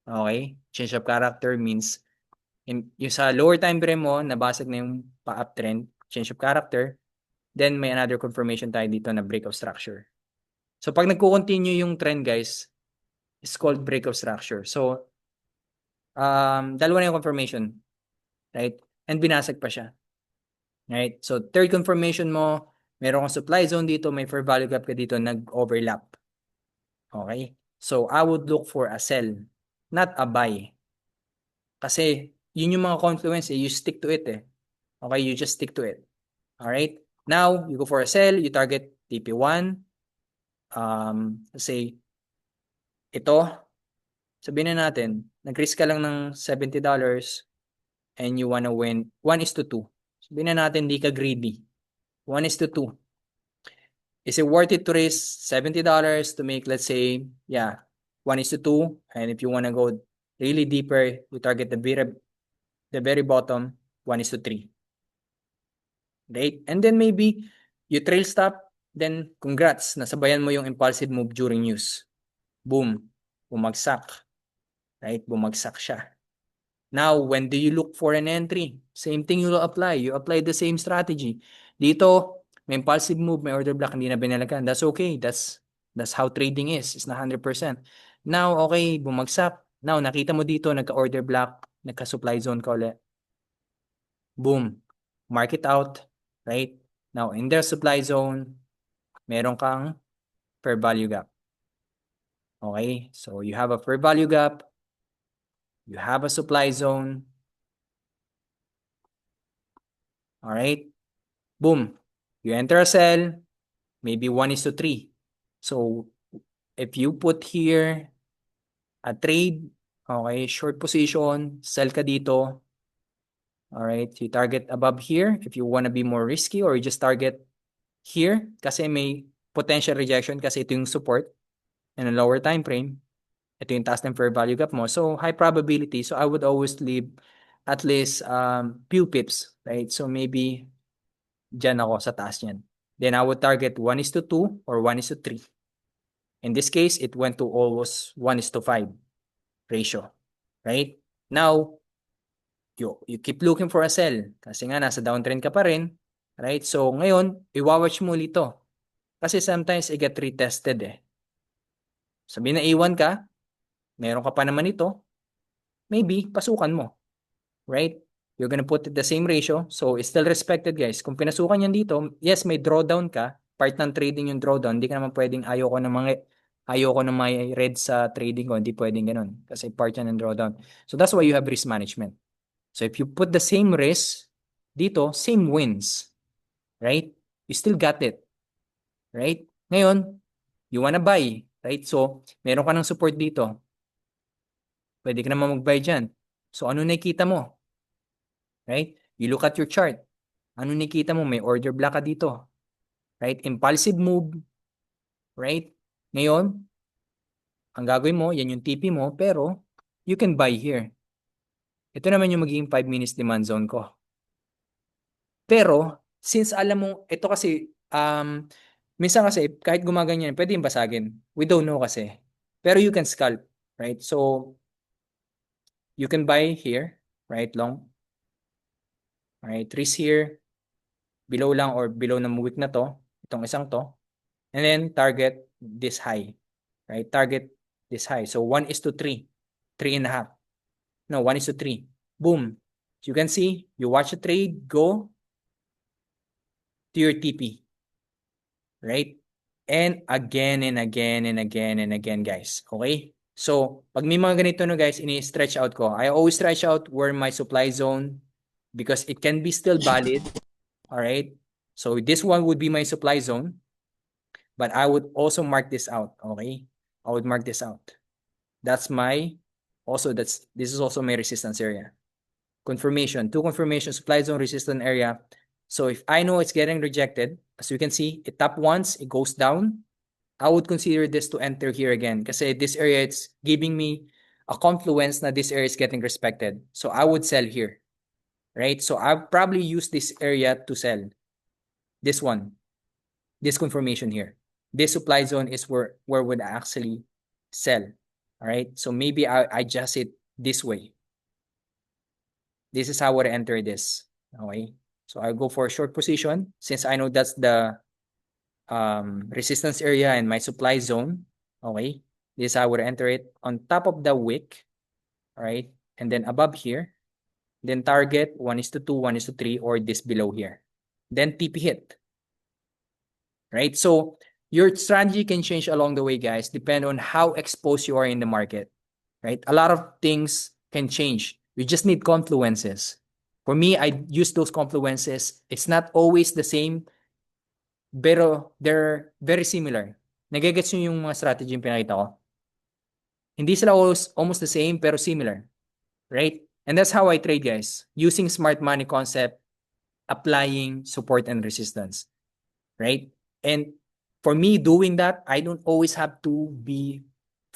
Okay? Change of character means yung sa lower time frame mo, nabasag na yung pa-uptrend, change of character. Then, may another confirmation tayo dito na break of structure. So, pag nagko-continue yung trend, guys, it's called break of structure. So, dalawa na yung confirmation. Right? And binasag pa siya. Right? So, third confirmation mo, meron kang supply zone dito, may fair value gap ka dito, nag-overlap. Okay? So, I would look for a sell, not a buy. Kasi, yun yung mga confluence, you stick to it eh. Okay? You just stick to it. Alright? Now, you go for a sell, you target TP1. Say, ito, sabihin na natin, nag-risk ka lang ng $70 and you wanna win 1:2. Sabihin na natin, di ka greedy. 1:2. Is it worth it to risk $70 to make, let's say, 1:2? And if you wanna go really deeper, you target the very bottom, 1:3. Right? And then maybe you trail stop, then congrats, nasabayan mo yung impulsive move during news. Boom, bumagsak. Right? Bumagsak siya. Now, when do you look for an entry? Same thing you apply. You apply the same strategy. Dito, may impulsive move, may order block, hindi na binalagan. That's okay. That's how trading is. It's not 100%. Now, okay, bumagsak. Now, nakita mo dito, nagka-order block, nagka-supply zone ka ulit. Boom. Market out. Right? Now, in their supply zone, meron kang fair value gap. Okay? So, you have a fair value gap. You have a supply zone. Alright? Boom. You enter a sell, maybe 1:3. So, if you put here a trade, okay, short position, sell ka dito. Alright, you target above here if you wanna be more risky, or you just target here kasi may potential rejection kasi ito yung support in a lower time frame. Ito yung taas ng fair value gap mo. So, high probability. So, I would always leave at least few pips, right? So, maybe dyan ako sa taas yan. Then, I would target 1:2 or 1:3. In this case, it went to almost 1:5 ratio, right? Now, you keep looking for a sell kasi nga nasa downtrend ka pa rin, right? So, ngayon, i-watch mo ulit to. Kasi sometimes, i-get retested eh. Sabihin na A1 ka, meron ka pa naman ito, maybe, pasukan mo. Right? You're gonna put it the same ratio. So, it's still respected, guys. Kung pinasukan yan dito, yes, may drawdown ka. Part ng trading yung drawdown. Hindi ka naman pwedeng ayoko ng may red sa trading ko. Hindi pwedeng ganun. Kasi part yan ng drawdown. So, that's why you have risk management. So, if you put the same risk dito, same wins. Right? You still got it. Right? Ngayon, you wanna buy. Right? So, meron ka ng support dito. Pwede ka naman mag-buy dyan. So, ano nakikita mo? Right? You look at your chart. Ano nakikita mo? May order block ka dito. Right? Impulsive move. Right? Ngayon, ang gagawin mo, yan yung TP mo, pero you can buy here. Ito naman yung magiging 5 minutes demand zone ko. Pero, since alam mo, ito kasi, minsan kasi, kahit gumaganyan, pwede yung basagin. We don't know kasi. Pero you can scalp. Right? So, you can buy here. Right? Long. Right? Risk here. Below lang or below ng week na to. Itong isang to. And then target this high, right? Target this high. So 1:3, 3.5. No, 1:3. Boom. So you can see, you watch the trade go, to your TP. Right? And again and again and again and again, guys. Okay? So, pag may mga ganito no guys, ini-stretch out ko. I always stretch out where my supply zone because it can be still valid. All right? So, this one would be my supply zone. But I would also mark this out. Okay? I would mark this out. This is also my resistance area. Confirmation, two confirmation, supply zone, resistance area. So if I know it's getting rejected, as you can see, it tap once, it goes down. I would consider this to enter here again kasi this area, it's giving me a confluence na this area is getting respected. So I would sell here, right? So I'll probably use this area to sell. This one, this confirmation here. This supply zone is where would I actually sell, all right? So maybe I adjust it this way. This is how I would enter this, okay? So I'll go for a short position since I know that's the resistance area and my supply zone. Okay, this is how I would enter it on top of the wick. All right, and then above here, then target 1:2, 1:3, or this below here. Then TP hit. Right, so your strategy can change along the way, guys, depend on how exposed you are in the market. Right, a lot of things can change. You just need confluences. For me, I use those confluences. It's not always the same, pero they're very similar. Nagigets nyo yung mga strategy yung pinakita ko? Hindi sila almost the same, pero similar. Right? And that's how I trade, guys. Using smart money concept, applying support and resistance. Right? And for me, doing that, I don't always have to be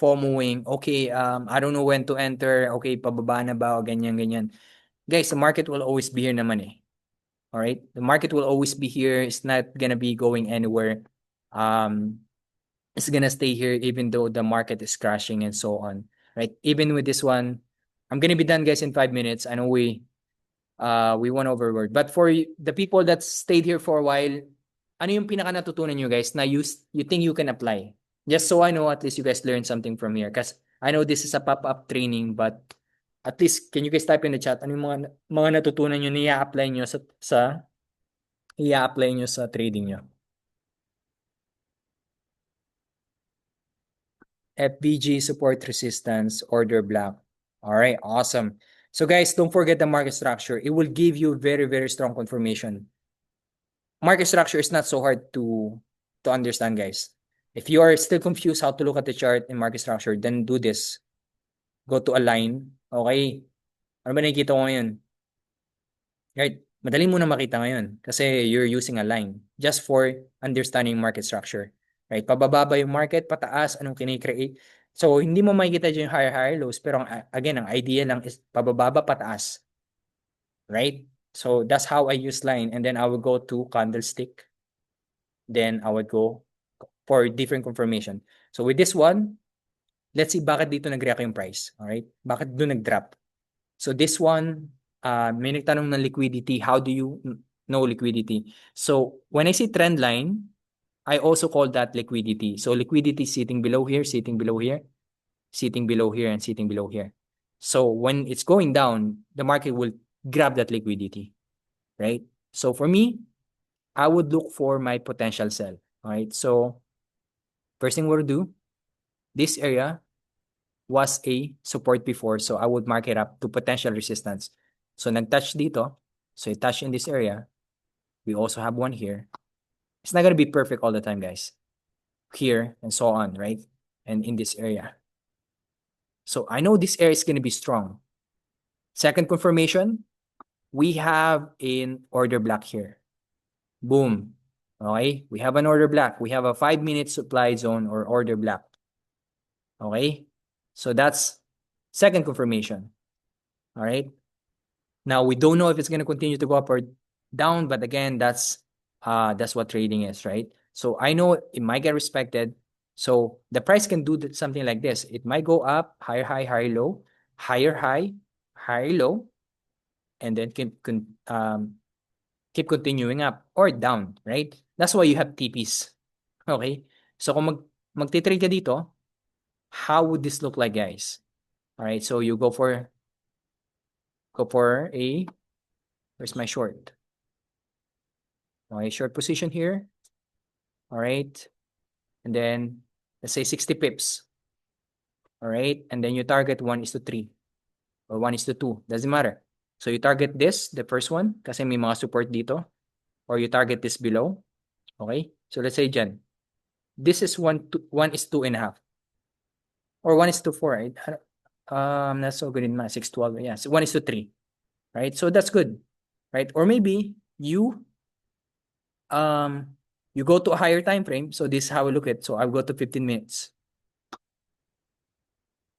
FOMOing. Okay, I don't know when to enter. Okay, pababa na ba? O ganyan, ganyan. Guys, the market will always be here naman eh. All right, the market will always be here. It's not gonna be going anywhere. It's gonna stay here even though the market is crashing and so on. Right? Even with this one, I'm gonna be done, guys, in 5 minutes. I know we went overboard, but for the people that stayed here for a while, ano yung pinaka natutunan nyo, guys, na you think you can apply? Just so I know, at least you guys learned something from here. Because I know this is a pop-up training, but at least can you guys type in the chat ano yung mga natutunan nyo na i-apply nyo sa trading nyo? FBG support resistance order block. All right, awesome. So guys, don't forget the market structure. It will give you very, very strong confirmation. Market structure is not so hard to understand, guys. If you are still confused how to look at the chart in market structure, then do this. Go to align. Okay. Ano ba nakikita ko ngayon? Right. Madali mo na makita ngayon kasi you're using a line just for understanding market structure. Right? Pababa yung market, pataas, anong kini-create. So, hindi mo makikita dyan yung higher lows, pero again, ang idea lang is pababa, pataas. Right? So, that's how I use line. And then I will go to candlestick. Then I would go for different confirmation. So, with this one, let's see bakit dito nag-react yung price. Alright? Bakit doon nag-drop? So, this one, may nagtanong ng liquidity. How do you know liquidity? So, when I see trend line, I also call that liquidity. So liquidity sitting below here, sitting below here, sitting below here, and sitting below here. So when it's going down, the market will grab that liquidity, right? So for me, I would look for my potential sell, all right? So first thing we'll do, this area was a support before, so I would mark it up to potential resistance. So nag-touch dito, so it touched in this area. We also have one here. It's not going to be perfect all the time, guys. Here and so on, right? And in this area. So I know this area is going to be strong. Second confirmation, we have an order block here. Boom. Okay, we have an order block. We have a 5-minute supply zone or order block. Okay, so that's second confirmation. All right. Now we don't know if it's going to continue to go up or down, but again, that's what trading is, right? So I know it might get respected. So the price can do something like this. It might go up, higher high, higher low, higher high, higher low, and then keep continuing up or down, right? That's why you have TPs. Okay? So kung magti-trade ka dito, how would this look like, guys? All right, so you go for a, where's my short? Okay, short position here. All right. And then, let's say 60 pips. All right. And then you target 1:3 or 1:2. Doesn't matter. So you target this, the first one, kasi may mga support dito. Or you target this below. Okay. So let's say dyan. This is 1:2.5. Or 1:4. Right? Not so good in math. 6:12. Yeah. So 1:3. Right. So that's good. Right. Or maybe you you go to a higher time frame. So this is how I look at it. So I'll go to 15 minutes.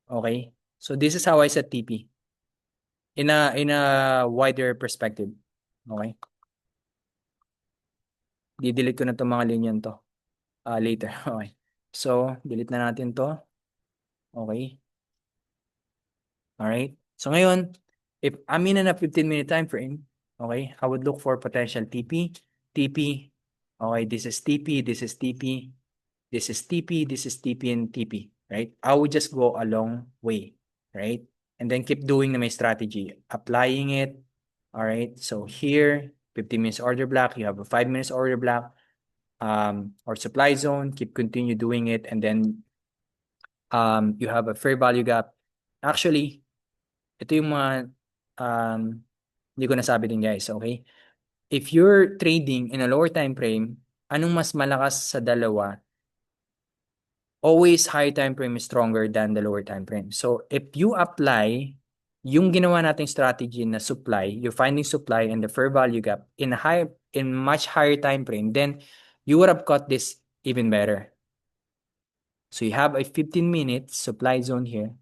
Okay. So this is how I set TP in a wider perspective. Okay. Di-delete ko na itong mga linyan to later. Okay. So, delete na natin to. Okay. Alright. So ngayon, if I'm in a 15-minute time frame, okay, I would look for potential TP, TP. Okay, this is TP, this is TP, this is TP, this is TP, and TP. Right? I would just go a long way. Right? And then keep doing my strategy, applying it. All right. So here, 15 minutes order block, you have a 5 minutes order block, or supply zone, keep continue doing it, and then you have a fair value gap. Actually, ito yung mga hindi ko nasabi din guys, okay? If you're trading in a lower time frame, anong mas malakas sa dalawa? Always higher time frame is stronger than the lower time frame. So if you apply yung ginawa nating strategy na supply, you're finding supply and the fair value gap in much higher time frame, then you would have caught this even better. So you have a 15-minute supply zone here.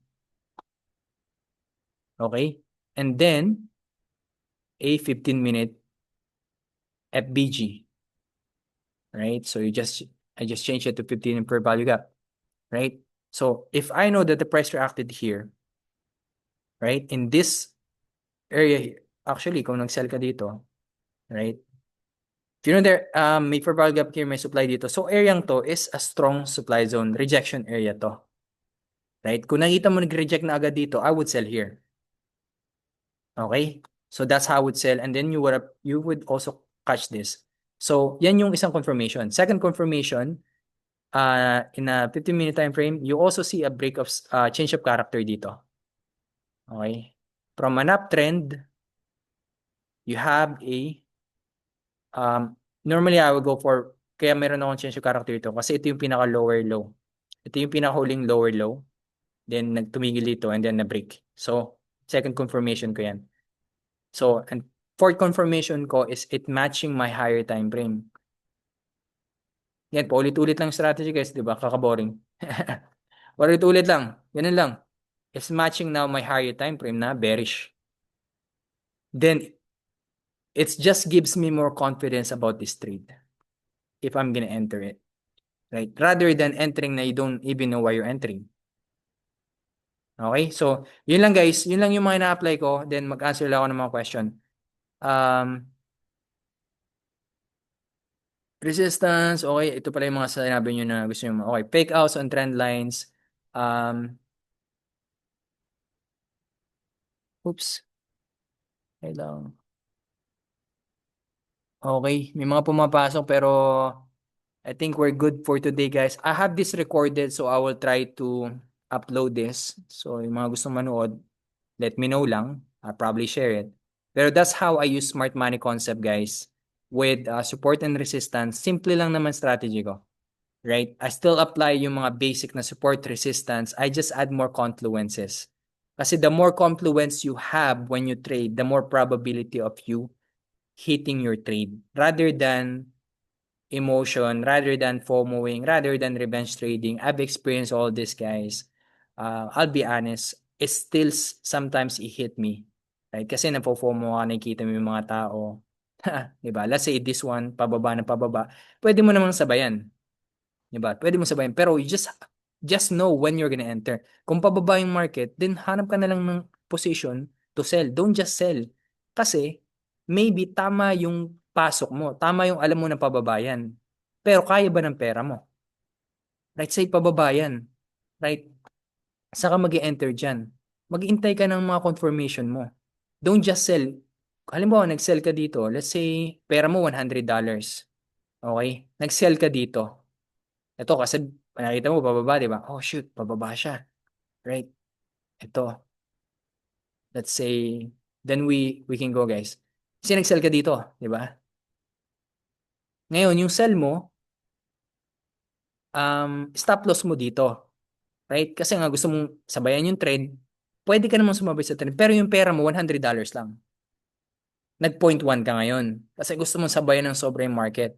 Okay? And then a 15-minute FBG. Right? So I just changed it to 15 per value gap. Right? So if I know that the price reacted here, right, in this area here, actually, kung nag-sell ka dito, right, you know there, may fair value gap here, may supply dito. So area to is a strong supply zone, rejection area to. Right? Kung nakita mo nag-reject na agad dito, I would sell here. Okay? So that's how I would sell, and then you would also catch this. So yan yung isang confirmation. Second confirmation, in a 15-minute time frame, you also see a break of change of character dito. Okay? From an uptrend, you have a normally I would go for, kaya meron akong change of character dito kasi ito yung pinaka lower low. Ito yung pinakahuling lower low. Then nagtumigil dito and then na-break. So, second confirmation ko yan. So, and fourth confirmation ko is it matching my higher time frame. Yan, paulit-ulit lang strategy guys, di ba? Kaka-boring. Paulit-ulit lang. Ganun lang. It's matching now my higher time frame na bearish. Then, it just gives me more confidence about this trade if I'm gonna enter it. Right? Rather than entering na you don't even know why you're entering. Okay? So, yun lang guys. Yun lang yung mga na-apply ko. Then, mag-answer lang ako ng mga question. Resistance, okay. Ito pala yung mga sinabi nyo na gusto nyo. Okay, fake outs on trend lines. Oops. Okay lang. Okay, may mga pumapasok pero I think we're good for today guys. I have this recorded so I will try to upload this. So yung mga gustong manood, let me know lang. I'll probably share it. Pero that's how I use smart money concept guys. With support and resistance, simple lang naman strategy ko. Right? I still apply yung mga basic na support resistance. I just add more confluences. Kasi the more confluence you have when you trade, the more probability of you hitting your trade. Rather than emotion, rather than FOMOing, rather than revenge trading. I've experienced all this, guys. I'll be honest, it still sometimes it hit me. Right? Kasi napo-FOMO ka, nakikita mo yung mga tao. Diba? Let's say this one, pababa na pababa. Pwede mo namang sabayan. Diba? Pwede mo sabayan. Pero you just know when you're gonna enter. Kung pababa yung market, then hanap ka na lang ng position to sell. Don't just sell. Kasi, maybe tama yung pasok mo. Tama yung alam mo na pababayan. Pero kaya ba ng pera mo? Right? Say pababayan. Right? Saka mag-enter dyan. Mag-intay ka ng mga confirmation mo. Don't just sell. halimbawa, nag-sell ka dito. Let's say, pera mo $100. Okay? Nag-sell ka dito. Ito kasi, nakita mo, bababa, di ba? Oh, shoot, bababa siya. Right? Ito. Let's say, then we can go, guys. Kasi nag-sell ka dito, di ba? Ngayon, yung sell mo, stop loss mo dito. Right? Kasi nga gusto mong sabayan yung trend, pwede ka namang sumabay sa trend, pero yung pera mo, $100 lang. Nag-0.1 ka ngayon. Kasi gusto mong sabayan ng sobrang market.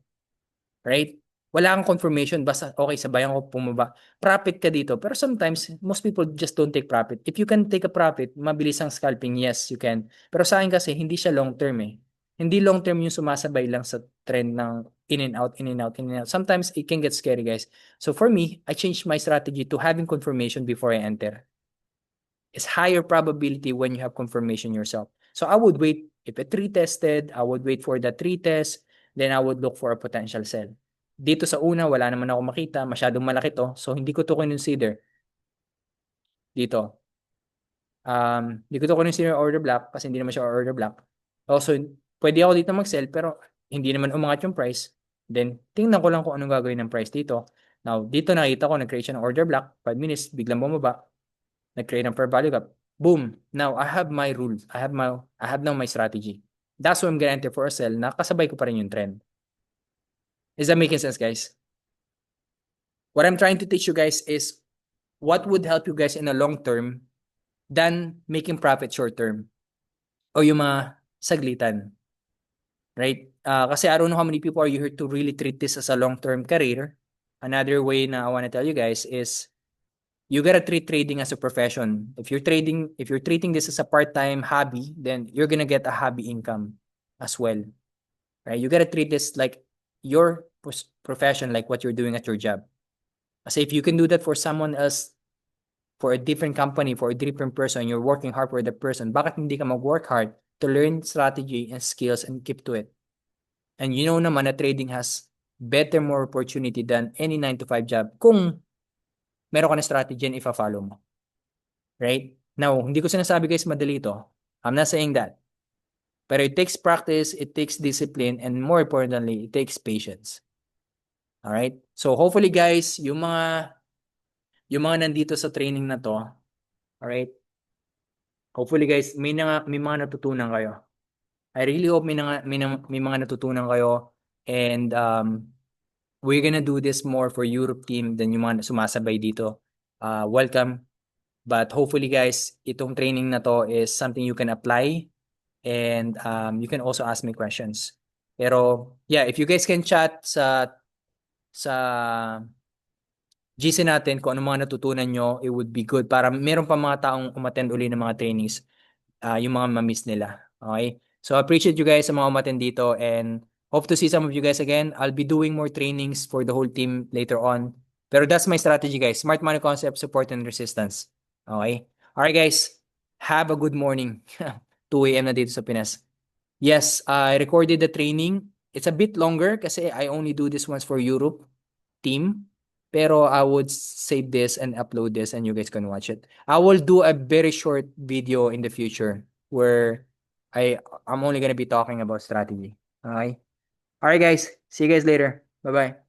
Right? Wala kang confirmation, basta okay, sabayan ko pumaba. Profit ka dito. Pero sometimes, most people just don't take profit. If you can take a profit, mabilis ang scalping, yes, you can. Pero sa akin kasi, hindi siya long term eh. Hindi long term yung sumasabay lang sa trend ng in and out, in and out, in and out. Sometimes it can get scary, guys. So for me, I changed my strategy to having confirmation before I enter. It's higher probability when you have confirmation yourself. So I would wait, if it retested, I would wait for that retest, then I would look for a potential sell. Dito sa una, wala naman ako makita, masyadong malaki to, so hindi ko to consider dito. Hindi ko to consider order block kasi hindi naman siya order block. Also, pwede ako dito mag-sell pero hindi naman umangat yung price. Then, tingnan ko lang kung anong gagawin ng price dito. Now, dito nakita ko, nag-create siya ng order block, 5 minutes, biglang bumaba, nag-create ng fair value gap. Boom. Now, I have my rules. I have now my strategy. That's why I'm gonna enter for a sell na kasabay ko pa rin yung trend. Is that making sense, guys? What I'm trying to teach you guys is what would help you guys in the long term than making profit short term o yung mga saglitan. Right? Kasi I don't know how many people are you here to really treat this as a long-term career. Another way na I want to tell you guys is you gotta treat trading as a profession. If you're treating this as a part-time hobby, then you're gonna get a hobby income as well. Right? You gotta treat this like your profession, like what you're doing at your job. Kasi if you can do that for someone else, for a different company, for a different person, you're working hard for the person, bakit hindi ka mag-work hard to learn strategy and skills and keep to it? And you know naman na trading has better, more opportunity than any 9 to 5 job kung meron ka na strategy and ifa-follow mo. Right? Now, hindi ko sinasabi guys madali ito. I'm not saying that. Pero it takes practice, it takes discipline, and more importantly, it takes patience. Alright? So hopefully guys, yung mga nandito sa training na to, alright? Hopefully guys, may mga natutunan kayo. I really hope may mga natutunan kayo, and we're gonna do this more for Europe team than yung mga sumasabay dito. Welcome. But hopefully guys, itong training na to is something you can apply, and you can also ask me questions. Pero yeah, if you guys can chat sa GC natin kung ano mga natutunan nyo, it would be good para meron pa mga taong umattend uli ng mga trainings, yung mga ma-miss nila. Okay? So I appreciate you guys sa mga umattend dito, and hope to see some of you guys again. I'll be doing more trainings for the whole team later on. Pero that's my strategy, guys. Smart money concept, support, and resistance. Okay? Alright, guys. Have a good morning. 2 a.m. na dito sa Pinas. Yes, I recorded the training. It's a bit longer kasi I only do this once for Europe team. Pero I would save this and upload this and you guys can watch it. I will do a very short video in the future where I'm only gonna be talking about strategy. Okay? Alright guys, see you guys later. Bye-bye.